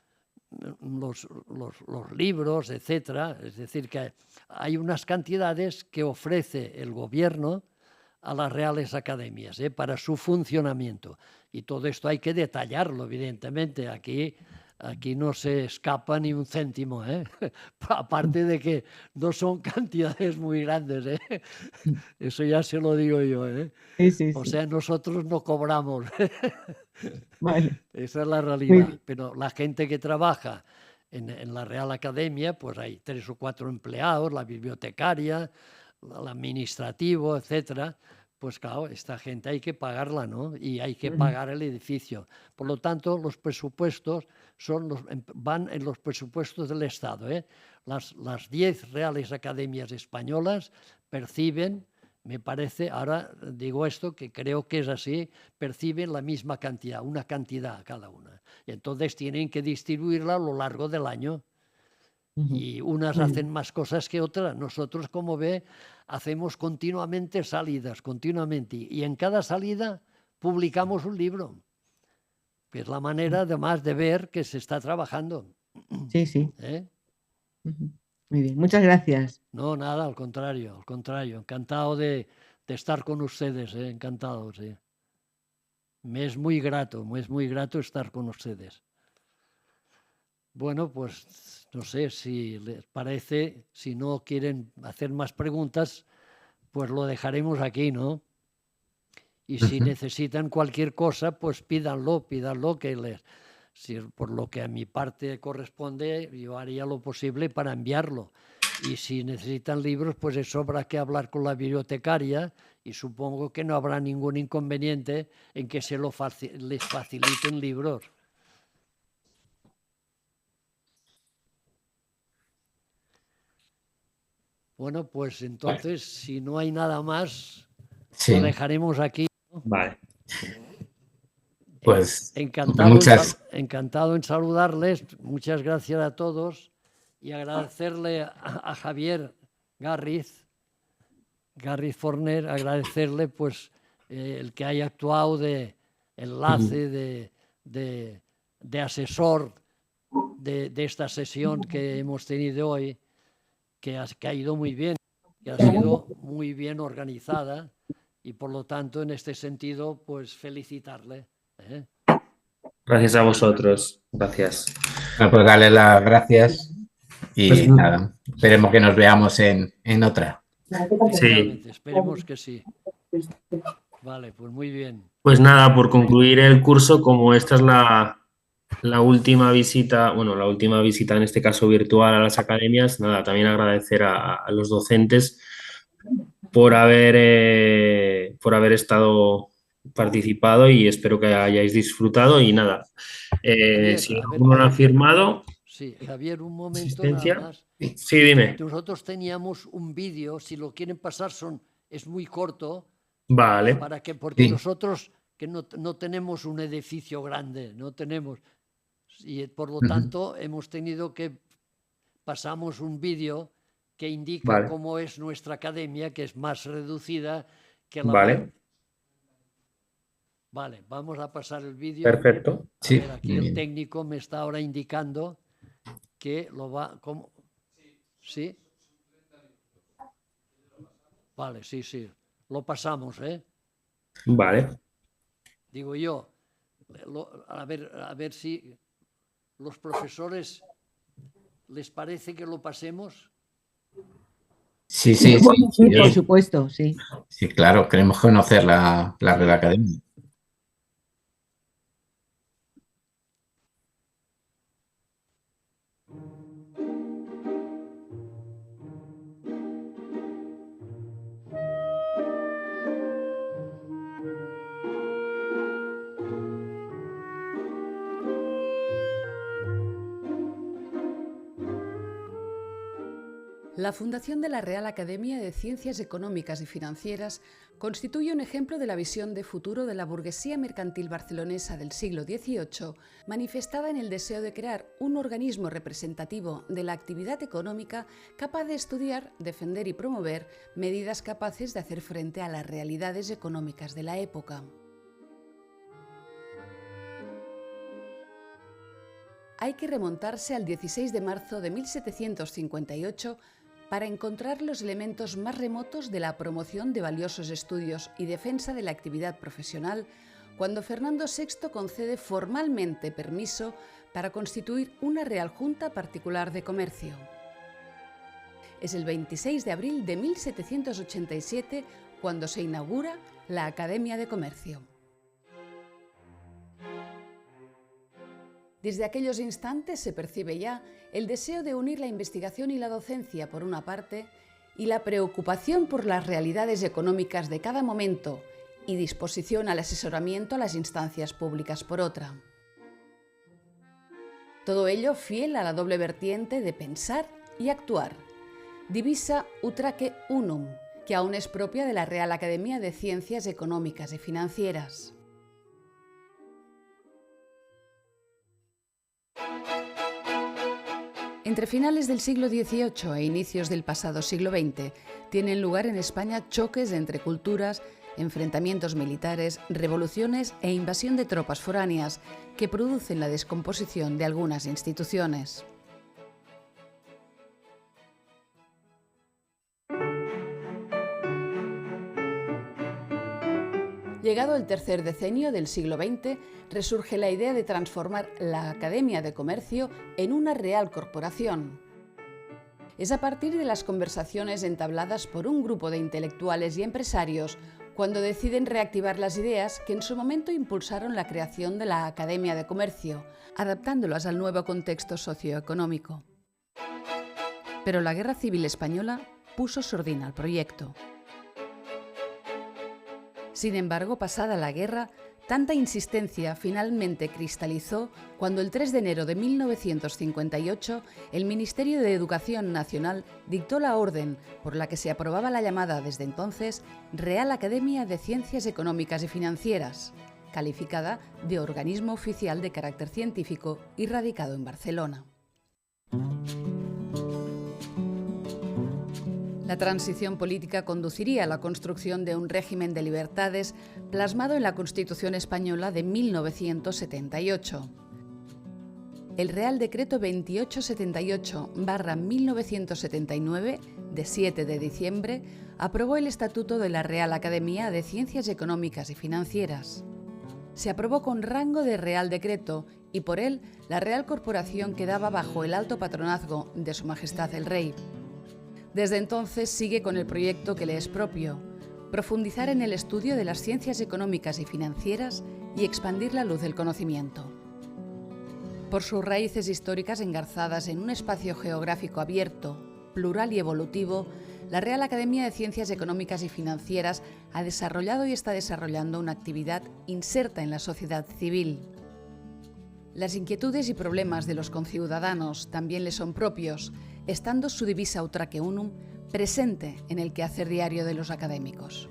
los libros, etcétera. Es decir, que hay unas cantidades que ofrece el gobierno a las Reales Academias para su funcionamiento. Y todo esto hay que detallarlo, evidentemente. Aquí no se escapa ni un céntimo, aparte de que no son cantidades muy grandes. Eso ya se lo digo yo. Sí. O sea, nosotros no cobramos. Vale. Esa es la realidad. Pero la gente que trabaja en la Real Academia, pues hay 3 o 4 empleados, la bibliotecaria, el administrativo, etcétera. Pues claro, esta gente hay que pagarla, ¿no? Y hay que pagar el edificio. Por lo tanto, los presupuestos van en los presupuestos del Estado. Las 10 Reales Academias Españolas perciben Me parece, ahora digo esto, que creo que es así, perciben la misma cantidad, una cantidad cada una. Y entonces tienen que distribuirla a lo largo del año. Y unas hacen más cosas que otras. Nosotros, como ve, hacemos continuamente salidas, continuamente. Y en cada salida publicamos un libro. Que es la manera, además, de ver que se está trabajando. Sí, sí. ¿Eh? Muy bien, muchas gracias. No, nada, al contrario. Encantado de estar con ustedes, encantado, sí. Me es muy grato estar con ustedes. Bueno, pues no sé si les parece, si no quieren hacer más preguntas, pues lo dejaremos aquí, ¿no? Y si necesitan cualquier cosa, pues pídanlo, que les, si por lo que a mi parte corresponde, yo haría lo posible para enviarlo. Y si necesitan libros, pues eso habrá que hablar con la bibliotecaria y supongo que no habrá ningún inconveniente en que les faciliten libros. Bueno, pues entonces, si no hay nada más, Sí. lo dejaremos aquí. Vale. Pues Encantado en saludarles. Muchas gracias a todos y agradecerle a Javier Garriz Forner, agradecerle pues el que haya actuado de enlace, de asesor de esta sesión que hemos tenido hoy, que ha ido muy bien, que ha sido muy bien organizada y por lo tanto en este sentido pues felicitarle. Gracias a vosotros. Gracias. Bueno, pues darle las gracias y Pues, nada, esperemos que nos veamos en otra. Sí. Esperemos que sí. Vale, pues muy bien. Pues nada, por concluir el curso, como esta es la última visita, bueno, la última visita en este caso virtual a las academias, nada, también agradecer a los docentes por haber estado participado y espero que hayáis disfrutado y nada, Javier, si a ver, alguno lo ha firmado. Sí, Javier, un momento ¿Asistencia? nada más. Sí, dime. Nosotros teníamos un vídeo, si lo quieren pasar es muy corto, Vale. porque Sí. nosotros que no tenemos un edificio grande, no tenemos, y por lo tanto hemos tenido que pasamos un vídeo que indica Vale. cómo es nuestra academia, que es más reducida que la Vale. Vale, vamos a pasar el vídeo. Perfecto. A Sí, ver, aquí muy el bien. técnico me está ahora indicando que lo va... ¿Cómo? ¿Sí? Vale, sí, sí. Lo pasamos, ¿eh? Vale. Digo yo, a ver si los profesores les parece que lo pasemos. Sí, sí, sí. Sí, por supuesto, sí. Sí, claro, queremos conocer la Real Academia. La fundación de la Real Academia de Ciencias Económicas y Financieras constituye un ejemplo de la visión de futuro de la burguesía mercantil barcelonesa del siglo XVIII, manifestada en el deseo de crear un organismo representativo de la actividad económica capaz de estudiar, defender y promover medidas capaces de hacer frente a las realidades económicas de la época. Hay que remontarse al 16 de marzo de 1758 para encontrar los elementos más remotos de la promoción de valiosos estudios y defensa de la actividad profesional, cuando Fernando VI concede formalmente permiso para constituir una Real Junta Particular de Comercio. Es el 26 de abril de 1787 cuando se inaugura la Academia de Comercio. Desde aquellos instantes se percibe ya el deseo de unir la investigación y la docencia por una parte y la preocupación por las realidades económicas de cada momento y disposición al asesoramiento a las instancias públicas por otra. Todo ello fiel a la doble vertiente de pensar y actuar. Divisa utraque unum, que aún es propia de la Real Academia de Ciencias Económicas y Financieras. Entre finales del siglo XVIII e inicios del pasado siglo XX, tienen lugar en España choques entre culturas, enfrentamientos militares, revoluciones e invasión de tropas foráneas que producen la descomposición de algunas instituciones. Llegado el tercer decenio del siglo XX, resurge la idea de transformar la Academia de Comercio en una real corporación. Es a partir de las conversaciones entabladas por un grupo de intelectuales y empresarios cuando deciden reactivar las ideas que en su momento impulsaron la creación de la Academia de Comercio, adaptándolas al nuevo contexto socioeconómico. Pero la Guerra Civil Española puso sordina al proyecto. Sin embargo, pasada la guerra, tanta insistencia finalmente cristalizó cuando el 3 de enero de 1958 el Ministerio de Educación Nacional dictó la orden por la que se aprobaba la llamada desde entonces Real Academia de Ciencias Económicas y Financieras, calificada de organismo oficial de carácter científico y radicado en Barcelona. La transición política conduciría a la construcción de un régimen de libertades plasmado en la Constitución Española de 1978. El Real Decreto 2878/1979, de 7 de diciembre, aprobó el Estatuto de la Real Academia de Ciencias Económicas y Financieras. Se aprobó con rango de Real Decreto y por él la Real Corporación quedaba bajo el alto patronazgo de Su Majestad el Rey. Desde entonces sigue con el proyecto que le es propio, profundizar en el estudio de las ciencias económicas y financieras y expandir la luz del conocimiento. Por sus raíces históricas engarzadas en un espacio geográfico abierto, plural y evolutivo, la Real Academia de Ciencias Económicas y Financieras ha desarrollado y está desarrollando una actividad inserta en la sociedad civil. Las inquietudes y problemas de los conciudadanos también le son propios, estando su divisa Utraque Unum presente en el quehacer diario de los académicos.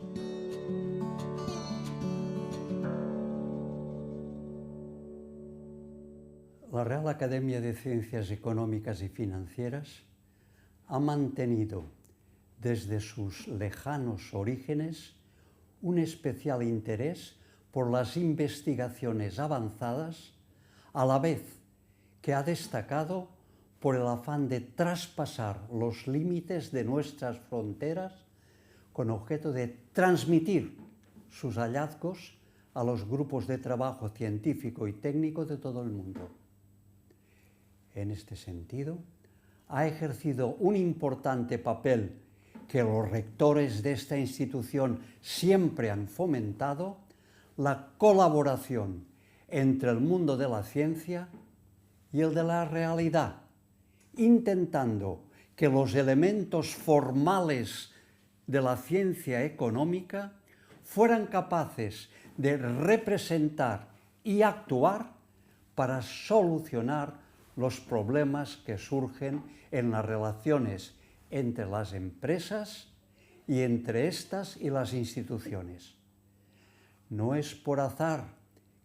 La Real Academia de Ciencias Económicas y Financieras ha mantenido desde sus lejanos orígenes un especial interés por las investigaciones avanzadas, a la vez que ha destacado por el afán de traspasar los límites de nuestras fronteras con objeto de transmitir sus hallazgos a los grupos de trabajo científico y técnico de todo el mundo. En este sentido, ha ejercido un importante papel que los rectores de esta institución siempre han fomentado, la colaboración entre el mundo de la ciencia y el de la realidad, intentando que los elementos formales de la ciencia económica fueran capaces de representar y actuar para solucionar los problemas que surgen en las relaciones entre las empresas y entre estas y las instituciones. No es por azar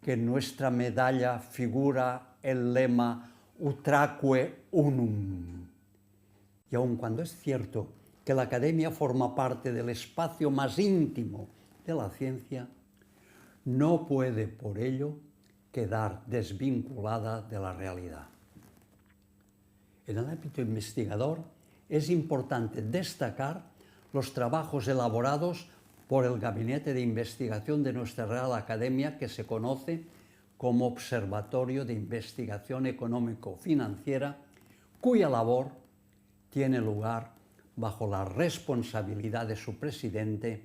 que en nuestra medalla figura el lema Utraque Unum. Y aun cuando es cierto que la Academia forma parte del espacio más íntimo de la ciencia, no puede por ello quedar desvinculada de la realidad. En el ámbito investigador es importante destacar los trabajos elaborados por el Gabinete de Investigación de nuestra Real Academia, que se conoce como Observatorio de Investigación Económico-Financiera, cuya labor tiene lugar bajo la responsabilidad de su presidente,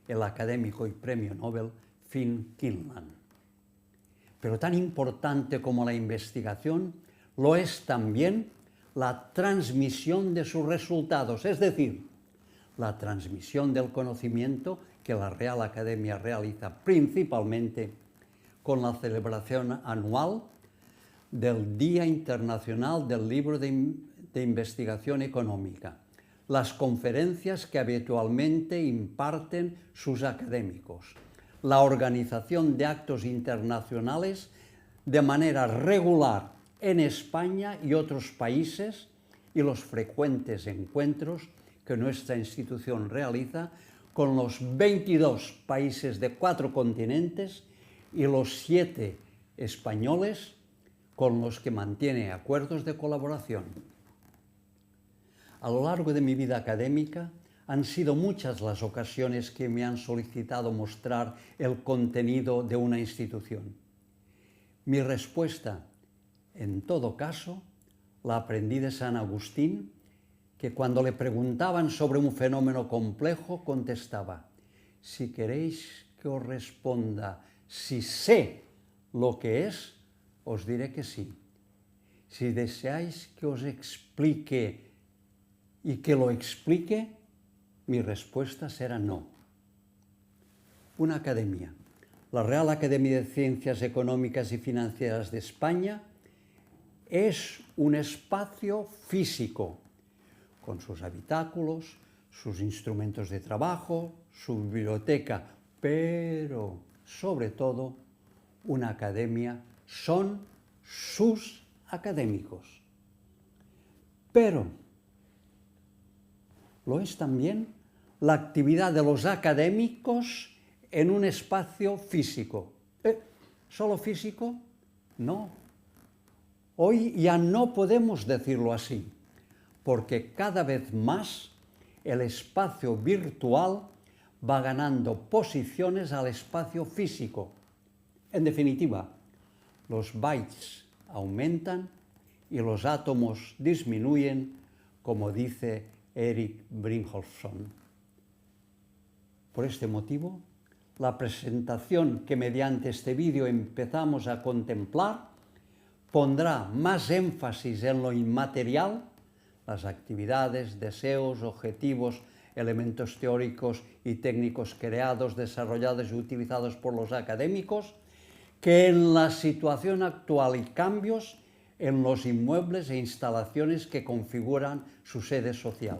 el académico y premio Nobel Finn Kinlan. Pero tan importante como la investigación lo es también la transmisión de sus resultados, es decir, la transmisión del conocimiento que la Real Academia realiza principalmente con la celebración anual del Día Internacional del Libro de Investigación Económica, las conferencias que habitualmente imparten sus académicos, la organización de actos internacionales de manera regular en España y otros países y los frecuentes encuentros que nuestra institución realiza con los 22 países de 4 continentes y los 7 españoles con los que mantiene acuerdos de colaboración. A lo largo de mi vida académica han sido muchas las ocasiones que me han solicitado mostrar el contenido de una institución. Mi respuesta, en todo caso, la aprendí de San Agustín, que cuando le preguntaban sobre un fenómeno complejo contestaba: si queréis que os responda si sé lo que es, os diré que sí. Si deseáis que os explique y que lo explique, mi respuesta será no. Una academia, la Real Academia de Ciencias Económicas y Financieras de España, es un espacio físico, con sus habitáculos, sus instrumentos de trabajo, su biblioteca, pero sobre todo una academia son sus académicos. Pero lo es también la actividad de los académicos en un espacio físico. ¿Solo físico? No. Hoy ya no podemos decirlo así, porque cada vez más el espacio virtual va ganando posiciones al espacio físico. En definitiva, los bytes aumentan y los átomos disminuyen, como dice Eric Brynjolfsson. Por este motivo, la presentación que mediante este vídeo empezamos a contemplar pondrá más énfasis en lo inmaterial, las actividades, deseos, objetivos, elementos teóricos y técnicos creados, desarrollados y utilizados por los académicos, que en la situación actual y cambios en los inmuebles e instalaciones que configuran su sede social.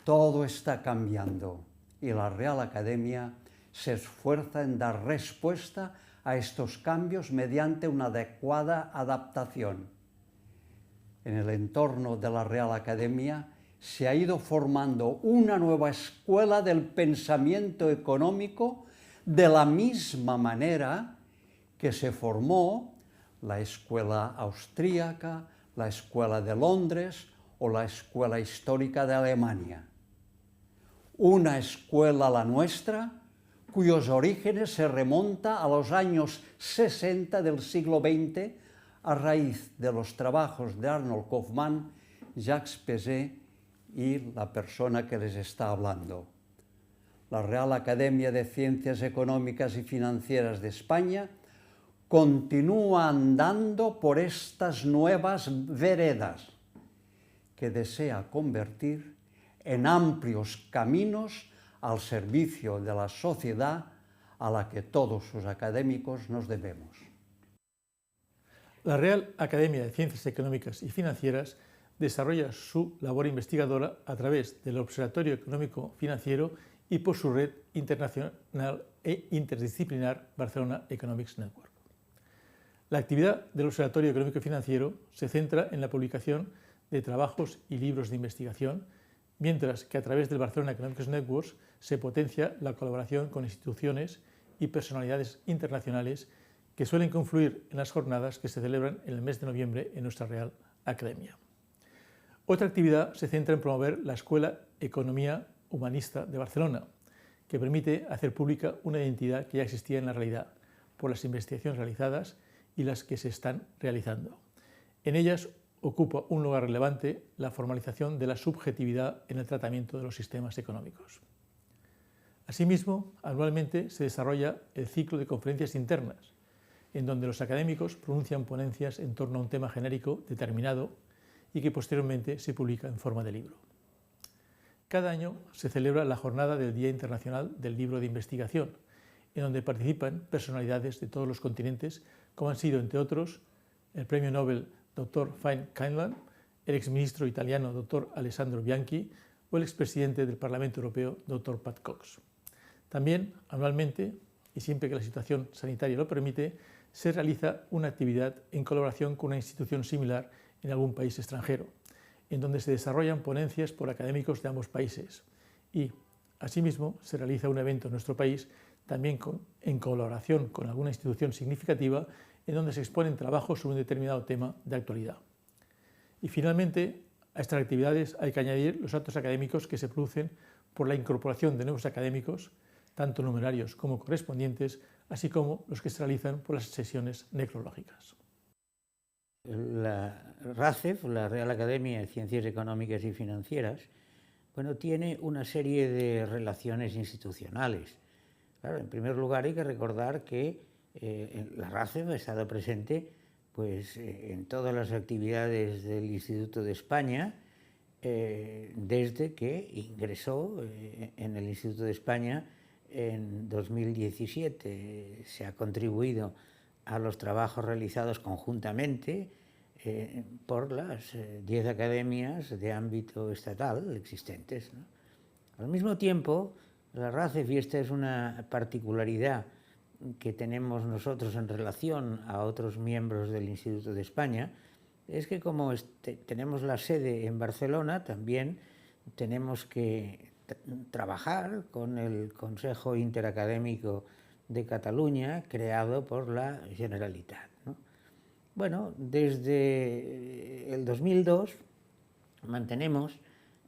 Todo está cambiando y la Real Academia se esfuerza en dar respuesta a estos cambios mediante una adecuada adaptación. En el entorno de la Real Academia se ha ido formando una nueva escuela del pensamiento económico de la misma manera que se formó la escuela austríaca, la escuela de Londres o la escuela histórica de Alemania. Una escuela, la nuestra, cuyos orígenes se remonta a los años 60 del siglo XX a raíz de los trabajos de Arnold Kaufmann, Jacques Peset y la persona que les está hablando. La Real Academia de Ciencias Económicas y Financieras de España continúa andando por estas nuevas veredas que desea convertir en amplios caminos al servicio de la sociedad a la que todos sus académicos nos debemos. La Real Academia de Ciencias Económicas y Financieras desarrolla su labor investigadora a través del Observatorio Económico Financiero y por su red internacional e interdisciplinar Barcelona Economics Network. La actividad del Observatorio Económico Financiero se centra en la publicación de trabajos y libros de investigación, mientras que a través del Barcelona Economics Network se potencia la colaboración con instituciones y personalidades internacionales que suelen confluir en las jornadas que se celebran en el mes de noviembre en nuestra Real Academia. Otra actividad se centra en promover la Escuela Economía Humanista de Barcelona, que permite hacer pública una identidad que ya existía en la realidad por las investigaciones realizadas y las que se están realizando. En ellas ocupa un lugar relevante la formalización de la subjetividad en el tratamiento de los sistemas económicos. Asimismo, anualmente se desarrolla el ciclo de conferencias internas, en donde los académicos pronuncian ponencias en torno a un tema genérico determinado y que posteriormente se publica en forma de libro. Cada año se celebra la jornada del Día Internacional del Libro de Investigación, en donde participan personalidades de todos los continentes, como han sido, entre otros, el Premio Nobel Dr. Fine Kindland, el exministro italiano Dr. Alessandro Bianchi o el expresidente del Parlamento Europeo Dr. Pat Cox. También, anualmente, y siempre que la situación sanitaria lo permite, se realiza una actividad en colaboración con una institución similar en algún país extranjero, en donde se desarrollan ponencias por académicos de ambos países. Y, asimismo, se realiza un evento en nuestro país, también en colaboración con alguna institución significativa, en donde se exponen trabajos sobre un determinado tema de actualidad. Y, finalmente, a estas actividades hay que añadir los actos académicos que se producen por la incorporación de nuevos académicos, tanto numerarios como correspondientes, así como los que se realizan por las sesiones necrológicas. La RACEF, la Real Academia de Ciencias Económicas y Financieras, bueno, tiene una serie de relaciones institucionales. Claro, en primer lugar hay que recordar que la RACEF ha estado presente pues, en todas las actividades del Instituto de España desde que ingresó en el Instituto de España en 2017. Se ha contribuido a los trabajos realizados conjuntamente por las 10 academias de ámbito estatal existentes, ¿no? Al mismo tiempo, la RACEF, y esta es una particularidad que tenemos nosotros en relación a otros miembros del Instituto de España, es que como tenemos la sede en Barcelona, también tenemos que trabajar con el Consejo Interacadémico de Cataluña, creado por la Generalitat, ¿no? Bueno, desde el 2002 mantenemos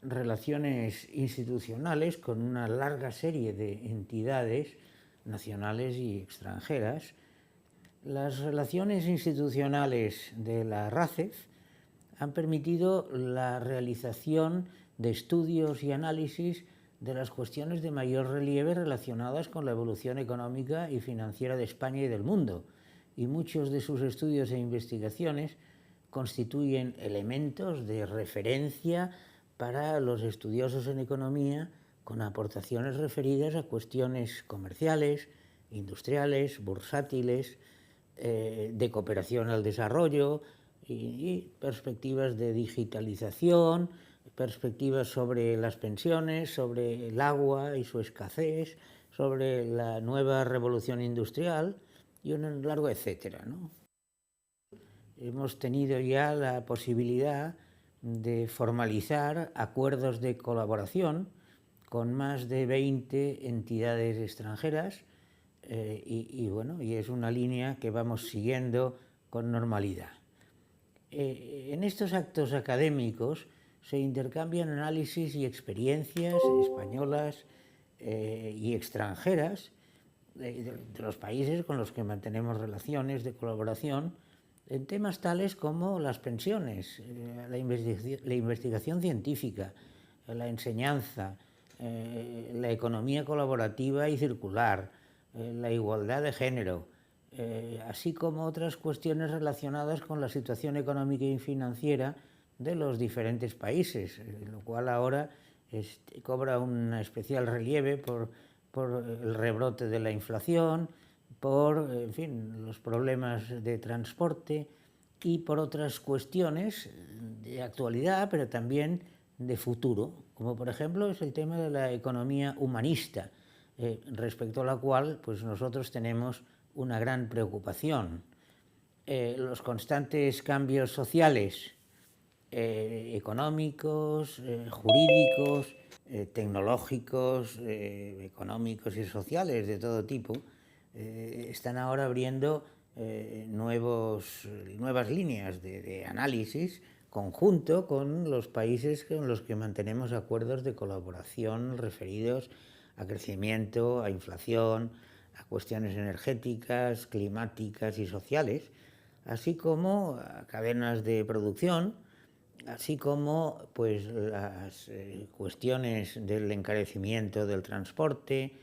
relaciones institucionales con una larga serie de entidades nacionales y extranjeras. Las relaciones institucionales de la RACEF han permitido la realización de estudios y análisis de las cuestiones de mayor relieve relacionadas con la evolución económica y financiera de España y del mundo, y muchos de sus estudios e investigaciones constituyen elementos de referencia para los estudiosos en economía con aportaciones referidas a cuestiones comerciales, industriales, bursátiles, de cooperación al desarrollo y perspectivas de digitalización, perspectivas sobre las pensiones, sobre el agua y su escasez, sobre la nueva revolución industrial y un largo etcétera, ¿no? Hemos tenido ya la posibilidad de formalizar acuerdos de colaboración con más de 20 entidades extranjeras y es una línea que vamos siguiendo con normalidad. En estos actos académicos se intercambian análisis y experiencias españolas y extranjeras de los países con los que mantenemos relaciones de colaboración en temas tales como las pensiones, la investigación científica, la enseñanza, la economía colaborativa y circular, la igualdad de género, así como otras cuestiones relacionadas con la situación económica y financiera de los diferentes países, lo cual ahora cobra un especial relieve por el rebrote de la inflación, por en fin, los problemas de transporte y por otras cuestiones de actualidad, pero también de futuro, como por ejemplo es el tema de la economía humanista, respecto a la cual pues nosotros tenemos una gran preocupación. Los constantes cambios sociales, económicos, jurídicos, tecnológicos, económicos y sociales de todo tipo, están ahora abriendo nuevas líneas de análisis conjunto con los países con los que mantenemos acuerdos de colaboración referidos a crecimiento, a inflación, a cuestiones energéticas, climáticas y sociales, así como a cadenas de producción, así como pues, las cuestiones del encarecimiento del transporte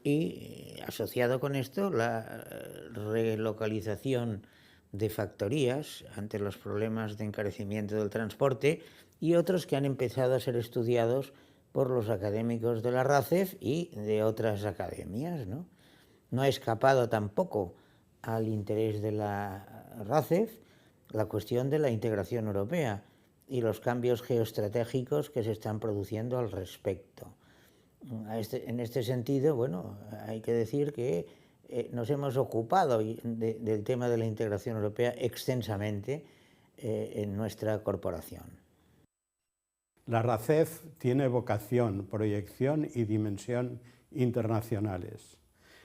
y, asociado con esto, la relocalización de factorías ante los problemas de encarecimiento del transporte y otros que han empezado a ser estudiados por los académicos de la RACEF y de otras academias, ¿no? No ha escapado tampoco al interés de la RACEF la cuestión de la integración europea y los cambios geoestratégicos que se están produciendo al respecto. En este sentido, bueno, hay que decir que nos hemos ocupado del tema de la integración europea extensamente en nuestra corporación. La RACEF tiene vocación, proyección y dimensión internacionales.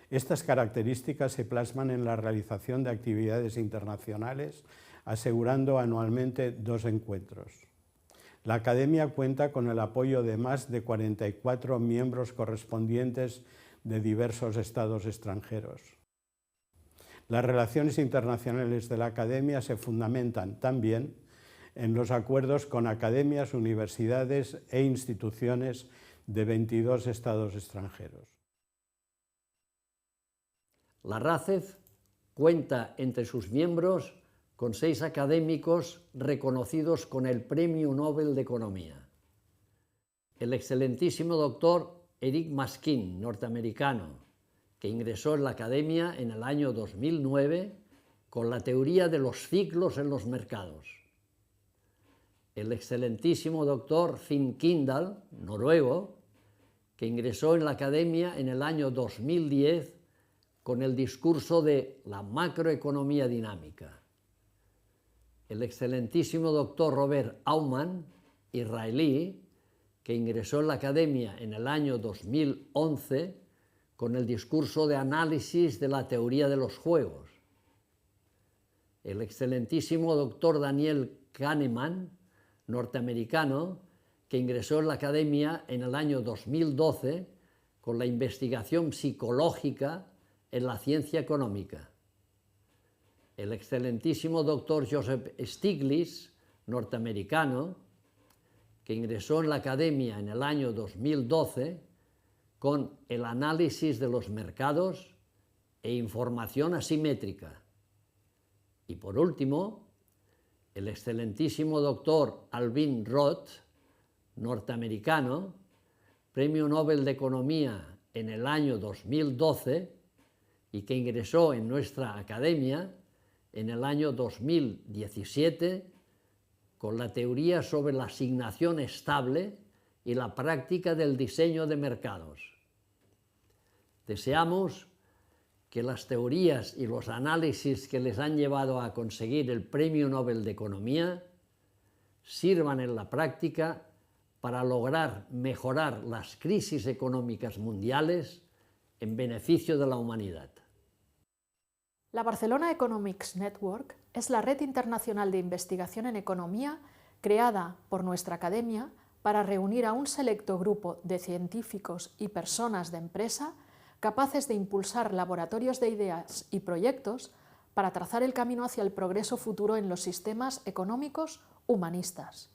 Estas características se plasman en la realización de actividades internacionales, asegurando anualmente 2 encuentros. La Academia cuenta con el apoyo de más de 44 miembros correspondientes de diversos estados extranjeros. Las relaciones internacionales de la Academia se fundamentan también en los acuerdos con academias, universidades e instituciones de 22 estados extranjeros. La RACEF cuenta entre sus miembros con 6 académicos reconocidos con el Premio Nobel de Economía. El excelentísimo doctor Eric Maskin, norteamericano, que ingresó en la Academia en el año 2009 con la teoría de los ciclos en los mercados. El excelentísimo doctor Finn Kindal, noruego, que ingresó en la Academia en el año 2010 con el discurso de la macroeconomía dinámica. El excelentísimo doctor Robert Aumann, israelí, que ingresó en la Academia en el año 2011 con el discurso de análisis de la teoría de los juegos. El excelentísimo doctor Daniel Kahneman, norteamericano, que ingresó en la Academia en el año 2012 con la investigación psicológica en la ciencia económica. El excelentísimo doctor Joseph Stiglitz, norteamericano, que ingresó en la Academia en el año 2012 con el análisis de los mercados e información asimétrica. Y por último, el excelentísimo doctor Alvin Roth, norteamericano, Premio Nobel de Economía en el año 2012 y que ingresó en nuestra Academia en el año 2017 con la teoría sobre la asignación estable y la práctica del diseño de mercados. Deseamos que las teorías y los análisis que les han llevado a conseguir el Premio Nobel de Economía sirvan en la práctica para lograr mejorar las crisis económicas mundiales en beneficio de la humanidad. La Barcelona Economics Network es la red internacional de investigación en economía creada por nuestra academia para reunir a un selecto grupo de científicos y personas de empresa capaces de impulsar laboratorios de ideas y proyectos para trazar el camino hacia el progreso futuro en los sistemas económicos humanistas.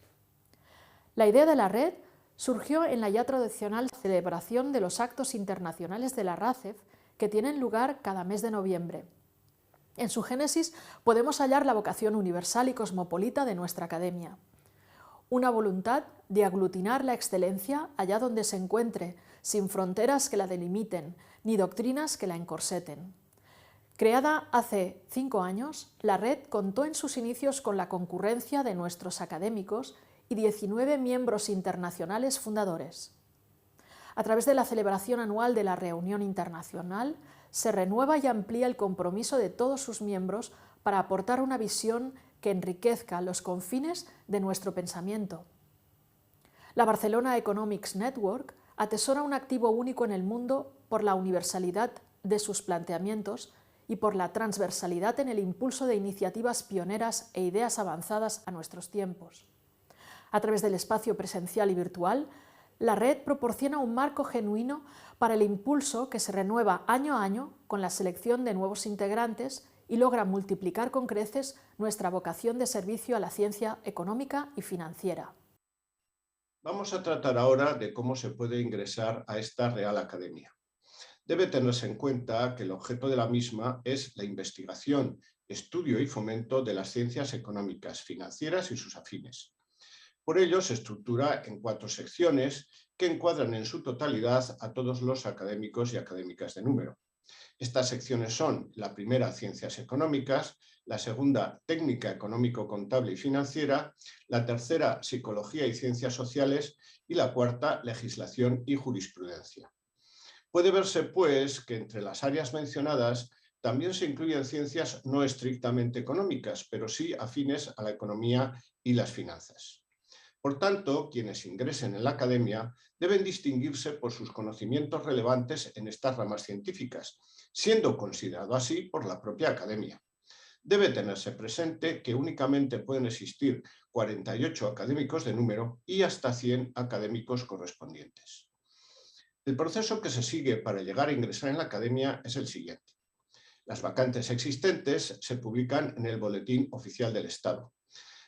La idea de la red surgió en la ya tradicional celebración de los actos internacionales de la RACEF que tienen lugar cada mes de noviembre. En su génesis podemos hallar la vocación universal y cosmopolita de nuestra academia. Una voluntad de aglutinar la excelencia allá donde se encuentre, sin fronteras que la delimiten, ni doctrinas que la encorseten. Creada hace 5 años, la red contó en sus inicios con la concurrencia de nuestros académicos y 19 miembros internacionales fundadores. A través de la celebración anual de la reunión internacional, se renueva y amplía el compromiso de todos sus miembros para aportar una visión que enriquezca los confines de nuestro pensamiento. La Barcelona Economics Network atesora un activo único en el mundo por la universalidad de sus planteamientos y por la transversalidad en el impulso de iniciativas pioneras e ideas avanzadas a nuestros tiempos. A través del espacio presencial y virtual, la red proporciona un marco genuino para el impulso que se renueva año a año con la selección de nuevos integrantes y logra multiplicar con creces nuestra vocación de servicio a la ciencia económica y financiera. Vamos a tratar ahora de cómo se puede ingresar a esta Real Academia. Debe tenerse en cuenta que el objeto de la misma es la investigación, estudio y fomento de las ciencias económicas, financieras y sus afines. Por ello, se estructura en 4 secciones que encuadran en su totalidad a todos los académicos y académicas de número. Estas secciones son la primera, Ciencias Económicas, la segunda, técnica económico-contable y financiera, la tercera, psicología y ciencias sociales, y la cuarta, legislación y jurisprudencia. Puede verse, pues, que entre las áreas mencionadas también se incluyen ciencias no estrictamente económicas, pero sí afines a la economía y las finanzas. Por tanto, quienes ingresen en la academia deben distinguirse por sus conocimientos relevantes en estas ramas científicas, siendo considerado así por la propia academia. Debe tenerse presente que únicamente pueden existir 48 académicos de número y hasta 100 académicos correspondientes. El proceso que se sigue para llegar a ingresar en la academia es el siguiente. Las vacantes existentes se publican en el Boletín Oficial del Estado.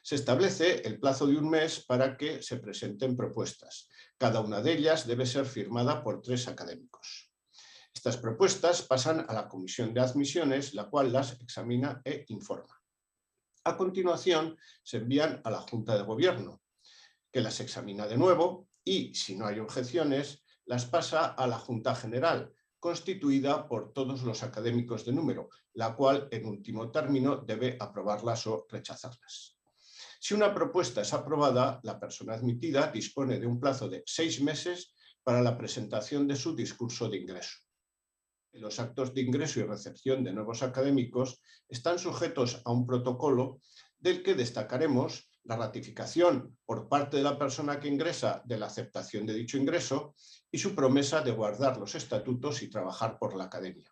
Se establece el plazo de un mes para que se presenten propuestas. Cada una de ellas debe ser firmada por 3 académicos. Estas propuestas pasan a la Comisión de Admisiones, la cual las examina e informa. A continuación, se envían a la Junta de Gobierno, que las examina de nuevo y, si no hay objeciones, las pasa a la Junta General, constituida por todos los académicos de número, la cual, en último término, debe aprobarlas o rechazarlas. Si una propuesta es aprobada, la persona admitida dispone de un plazo de 6 meses para la presentación de su discurso de ingreso. Los actos de ingreso y recepción de nuevos académicos están sujetos a un protocolo del que destacaremos la ratificación por parte de la persona que ingresa de la aceptación de dicho ingreso y su promesa de guardar los estatutos y trabajar por la academia.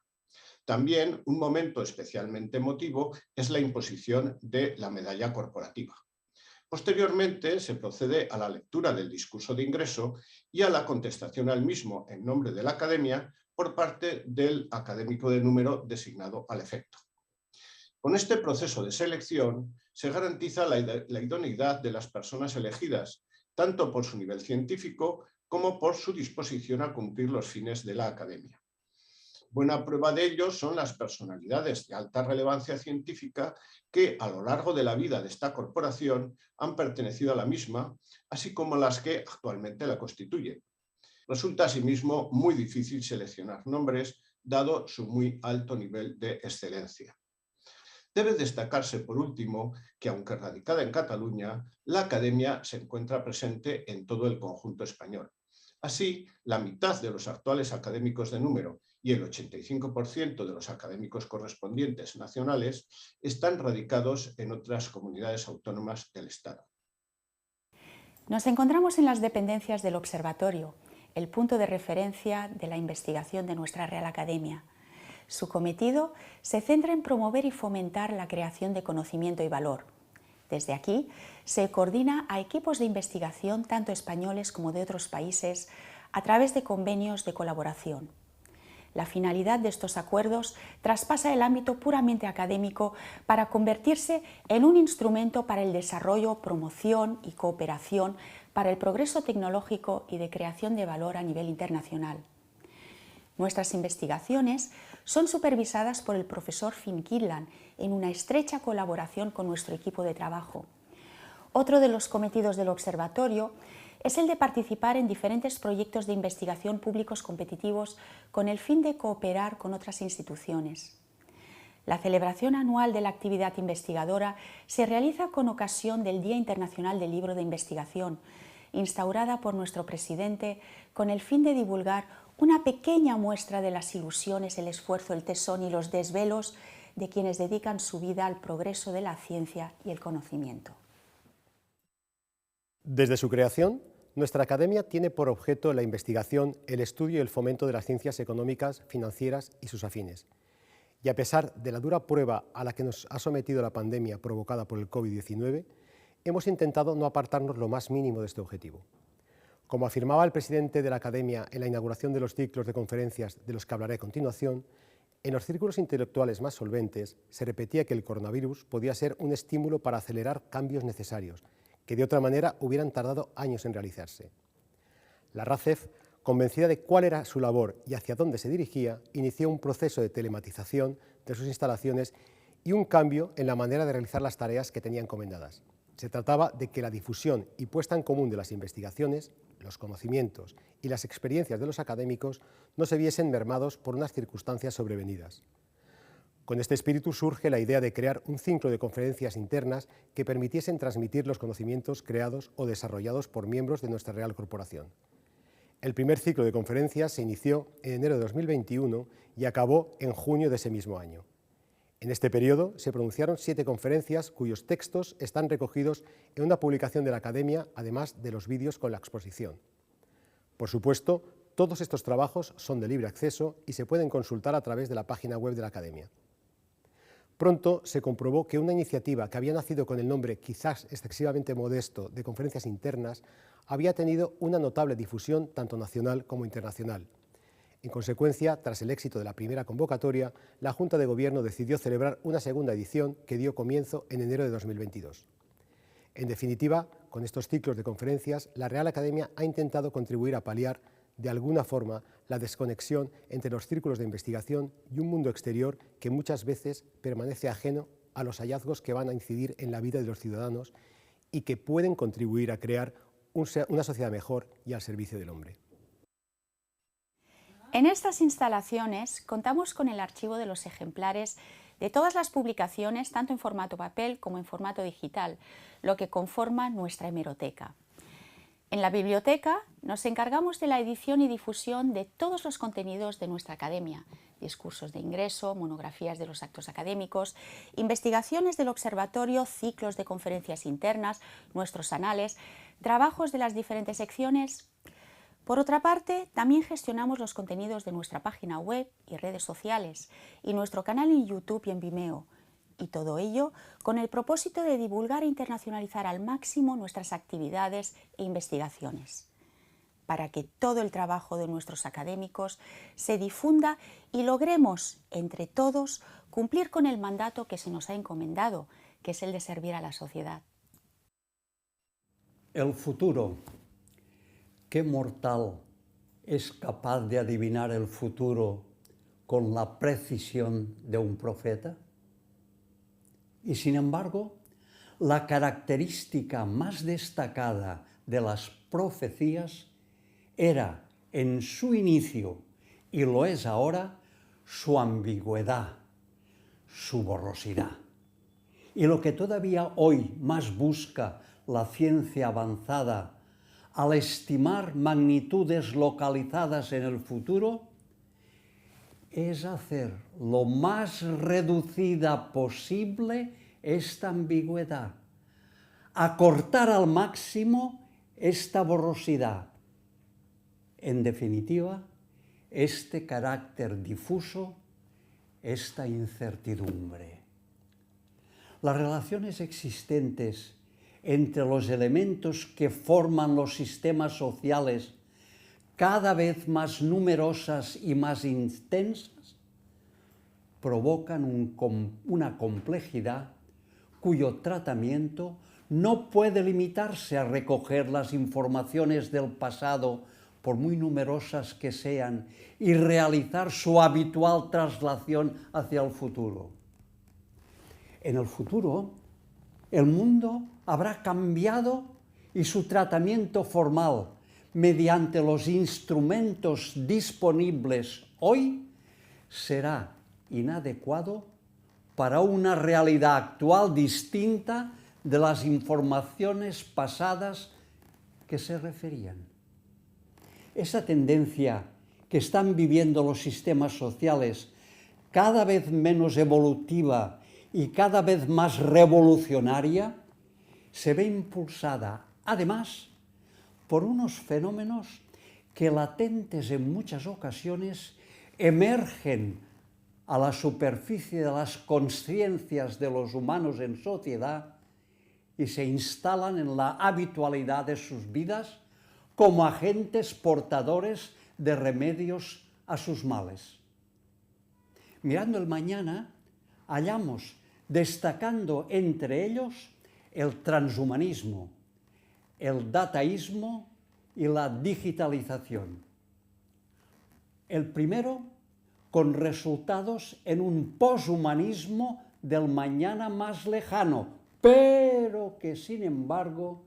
También un momento especialmente emotivo es la imposición de la medalla corporativa. Posteriormente se procede a la lectura del discurso de ingreso y a la contestación al mismo en nombre de la academia por parte del académico de número designado al efecto. Con este proceso de selección se garantiza la idoneidad de las personas elegidas, tanto por su nivel científico como por su disposición a cumplir los fines de la academia. Buena prueba de ello son las personalidades de alta relevancia científica que a lo largo de la vida de esta corporación han pertenecido a la misma, así como las que actualmente la constituyen. Resulta asimismo muy difícil seleccionar nombres, dado su muy alto nivel de excelencia. Debe destacarse, por último, que aunque radicada en Cataluña, la academia se encuentra presente en todo el conjunto español. Así, la mitad de los actuales académicos de número y el 85% de los académicos correspondientes nacionales están radicados en otras comunidades autónomas del Estado. Nos encontramos en las dependencias del Observatorio, el punto de referencia de la investigación de nuestra Real Academia. Su cometido se centra en promover y fomentar la creación de conocimiento y valor. Desde aquí se coordina a equipos de investigación tanto españoles como de otros países a través de convenios de colaboración. La finalidad de estos acuerdos traspasa el ámbito puramente académico para convertirse en un instrumento para el desarrollo, promoción y cooperación para el progreso tecnológico y de creación de valor a nivel internacional. Nuestras investigaciones son supervisadas por el profesor Finn Kidland en una estrecha colaboración con nuestro equipo de trabajo. Otro de los cometidos del observatorio es el de participar en diferentes proyectos de investigación públicos competitivos con el fin de cooperar con otras instituciones. La celebración anual de la actividad investigadora se realiza con ocasión del Día Internacional del Libro de Investigación, instaurada por nuestro presidente con el fin de divulgar una pequeña muestra de las ilusiones, el esfuerzo, el tesón y los desvelos de quienes dedican su vida al progreso de la ciencia y el conocimiento. Desde su creación, nuestra academia tiene por objeto la investigación, el estudio y el fomento de las ciencias económicas, financieras y sus afines. Y a pesar de la dura prueba a la que nos ha sometido la pandemia provocada por el COVID-19, hemos intentado no apartarnos lo más mínimo de este objetivo. Como afirmaba el presidente de la Academia en la inauguración de los ciclos de conferencias de los que hablaré a continuación, en los círculos intelectuales más solventes se repetía que el coronavirus podía ser un estímulo para acelerar cambios necesarios, que de otra manera hubieran tardado años en realizarse. La RACEF, convencida de cuál era su labor y hacia dónde se dirigía, inició un proceso de telematización de sus instalaciones y un cambio en la manera de realizar las tareas que tenía encomendadas. Se trataba de que la difusión y puesta en común de las investigaciones, los conocimientos y las experiencias de los académicos no se viesen mermados por unas circunstancias sobrevenidas. Con este espíritu surge la idea de crear un ciclo de conferencias internas que permitiesen transmitir los conocimientos creados o desarrollados por miembros de nuestra Real Corporación. El primer ciclo de conferencias se inició en enero de 2021 y acabó en junio de ese mismo año. En este periodo se pronunciaron 7 conferencias cuyos textos están recogidos en una publicación de la Academia, además de los vídeos con la exposición. Por supuesto, todos estos trabajos son de libre acceso y se pueden consultar a través de la página web de la Academia. Pronto se comprobó que una iniciativa que había nacido con el nombre quizás excesivamente modesto de conferencias internas había tenido una notable difusión tanto nacional como internacional. En consecuencia, tras el éxito de la primera convocatoria, la Junta de Gobierno decidió celebrar una segunda edición que dio comienzo en enero de 2022. En definitiva, con estos ciclos de conferencias, la Real Academia ha intentado contribuir a paliar, de alguna forma, la desconexión entre los círculos de investigación y un mundo exterior que muchas veces permanece ajeno a los hallazgos que van a incidir en la vida de los ciudadanos y que pueden contribuir a crear una sociedad mejor y al servicio del hombre. En estas instalaciones contamos con el archivo de los ejemplares de todas las publicaciones, tanto en formato papel como en formato digital, lo que conforma nuestra hemeroteca. En la biblioteca nos encargamos de la edición y difusión de todos los contenidos de nuestra academia, discursos de ingreso, monografías de los actos académicos, investigaciones del observatorio, ciclos de conferencias internas, nuestros anales, trabajos de las diferentes secciones. Por otra parte, también gestionamos los contenidos de nuestra página web y redes sociales y nuestro canal en YouTube y en Vimeo, y todo ello con el propósito de divulgar e internacionalizar al máximo nuestras actividades e investigaciones, para que todo el trabajo de nuestros académicos se difunda y logremos, entre todos, cumplir con el mandato que se nos ha encomendado, que es el de servir a la sociedad. El futuro. ¿Qué mortal es capaz de adivinar el futuro con la precisión de un profeta? Y sin embargo, la característica más destacada de las profecías era en su inicio, y lo es ahora, su ambigüedad, su borrosidad. Y lo que todavía hoy más busca la ciencia avanzada al estimar magnitudes localizadas en el futuro, es hacer lo más reducida posible esta ambigüedad, acortar al máximo esta borrosidad. En definitiva, este carácter difuso, esta incertidumbre. Las relaciones existentes entre los elementos que forman los sistemas sociales, cada vez más numerosas y más intensas, provocan una complejidad cuyo tratamiento no puede limitarse a recoger las informaciones del pasado, por muy numerosas que sean, y realizar su habitual traslación hacia el futuro. En el futuro, el mundo habrá cambiado y su tratamiento formal, mediante los instrumentos disponibles hoy, será inadecuado para una realidad actual distinta de las informaciones pasadas que se referían. Esa tendencia que están viviendo los sistemas sociales, cada vez menos evolutiva y cada vez más revolucionaria, se ve impulsada, además, por unos fenómenos que, latentes en muchas ocasiones, emergen a la superficie de las conciencias de los humanos en sociedad y se instalan en la habitualidad de sus vidas como agentes portadores de remedios a sus males. Mirando el mañana, hallamos, destacando entre ellos, el transhumanismo, el dataísmo y la digitalización. El primero con resultados en un poshumanismo del mañana más lejano, pero que sin embargo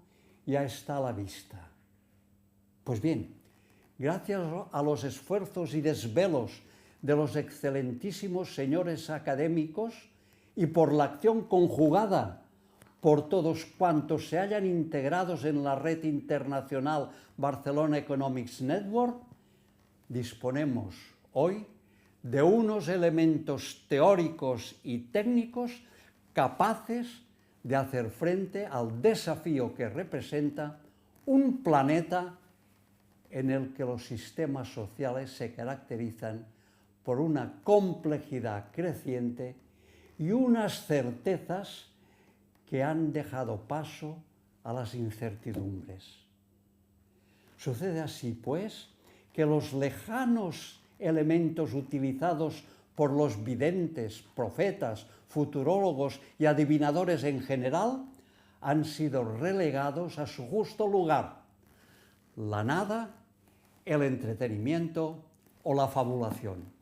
ya está a la vista. Pues bien, gracias a los esfuerzos y desvelos de los excelentísimos señores académicos y por la acción conjugada por todos cuantos se hayan integrados en la red internacional Barcelona Economics Network, disponemos hoy de unos elementos teóricos y técnicos capaces de hacer frente al desafío que representa un planeta en el que los sistemas sociales se caracterizan por una complejidad creciente y unas certezas que han dejado paso a las incertidumbres. Sucede así, pues, que los lejanos elementos utilizados por los videntes, profetas, futurólogos y adivinadores en general han sido relegados a su justo lugar: la nada, el entretenimiento o la fabulación.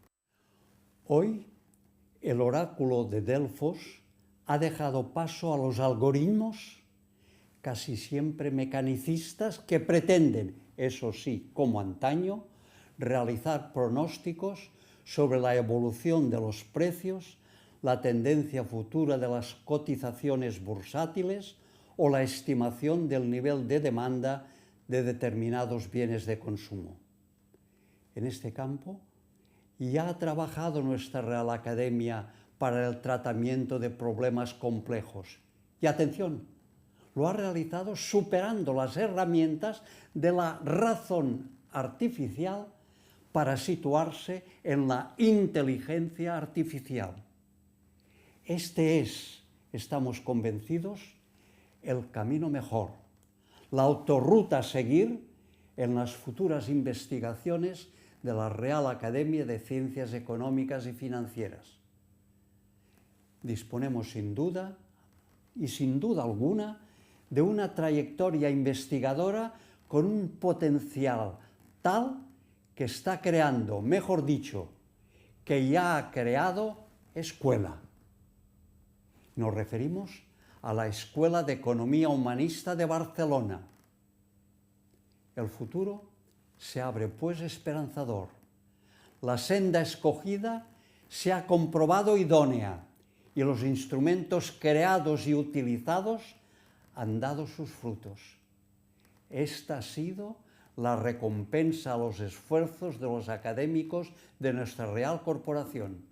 Hoy, el oráculo de Delfos ha dejado paso a los algoritmos, casi siempre mecanicistas, que pretenden, eso sí, como antaño, realizar pronósticos sobre la evolución de los precios, la tendencia futura de las cotizaciones bursátiles o la estimación del nivel de demanda de determinados bienes de consumo. En este campo ya ha trabajado nuestra Real Academia para el tratamiento de problemas complejos. Y atención, lo ha realizado superando las herramientas de la razón artificial para situarse en la inteligencia artificial. Este es, estamos convencidos, el camino mejor, la autorruta a seguir en las futuras investigaciones de la Real Academia de Ciencias Económicas y Financieras. Disponemos sin duda, y sin duda alguna, de una trayectoria investigadora con un potencial tal que está creando, mejor dicho, que ya ha creado escuela. Nos referimos a la Escuela de Economía Humanista de Barcelona. El futuro se abre pues esperanzador. La senda escogida se ha comprobado idónea y los instrumentos creados y utilizados han dado sus frutos. Esta ha sido la recompensa a los esfuerzos de los académicos de nuestra Real Corporación.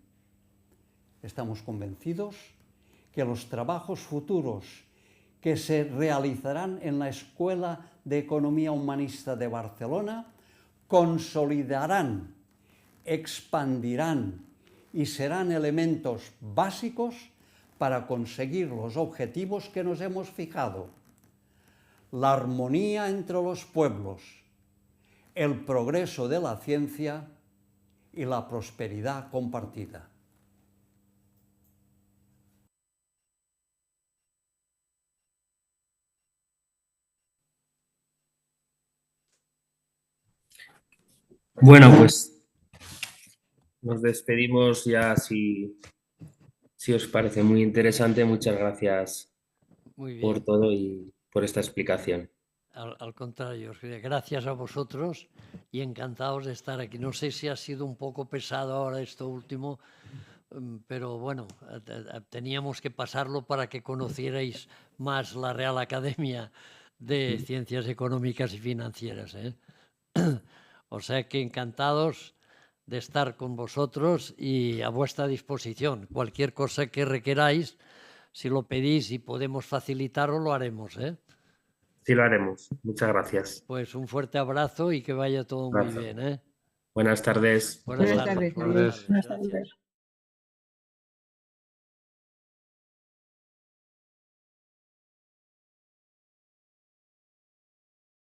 Estamos convencidos que los trabajos futuros que se realizarán en la Escuela de Economía Humanista de Barcelona consolidarán, expandirán y serán elementos básicos para conseguir los objetivos que nos hemos fijado: la armonía entre los pueblos, el progreso de la ciencia y la prosperidad compartida. Bueno, pues nos despedimos ya, si os parece muy interesante. Muchas gracias por todo y por esta explicación. Al contrario, gracias a vosotros y encantados de estar aquí. No sé si ha sido un poco pesado ahora esto último, pero bueno, teníamos que pasarlo para que conocierais más la Real Academia de Ciencias Económicas y Financieras, ¿eh? O sea que encantados de estar con vosotros y a vuestra disposición. Cualquier cosa que requeráis, si lo pedís y podemos facilitarlo, lo haremos, ¿eh? Sí, lo haremos. Muchas gracias. Pues un fuerte abrazo y que vaya todo muy bien, ¿eh? Buenas tardes. Buenas tardes. Buenas tardes.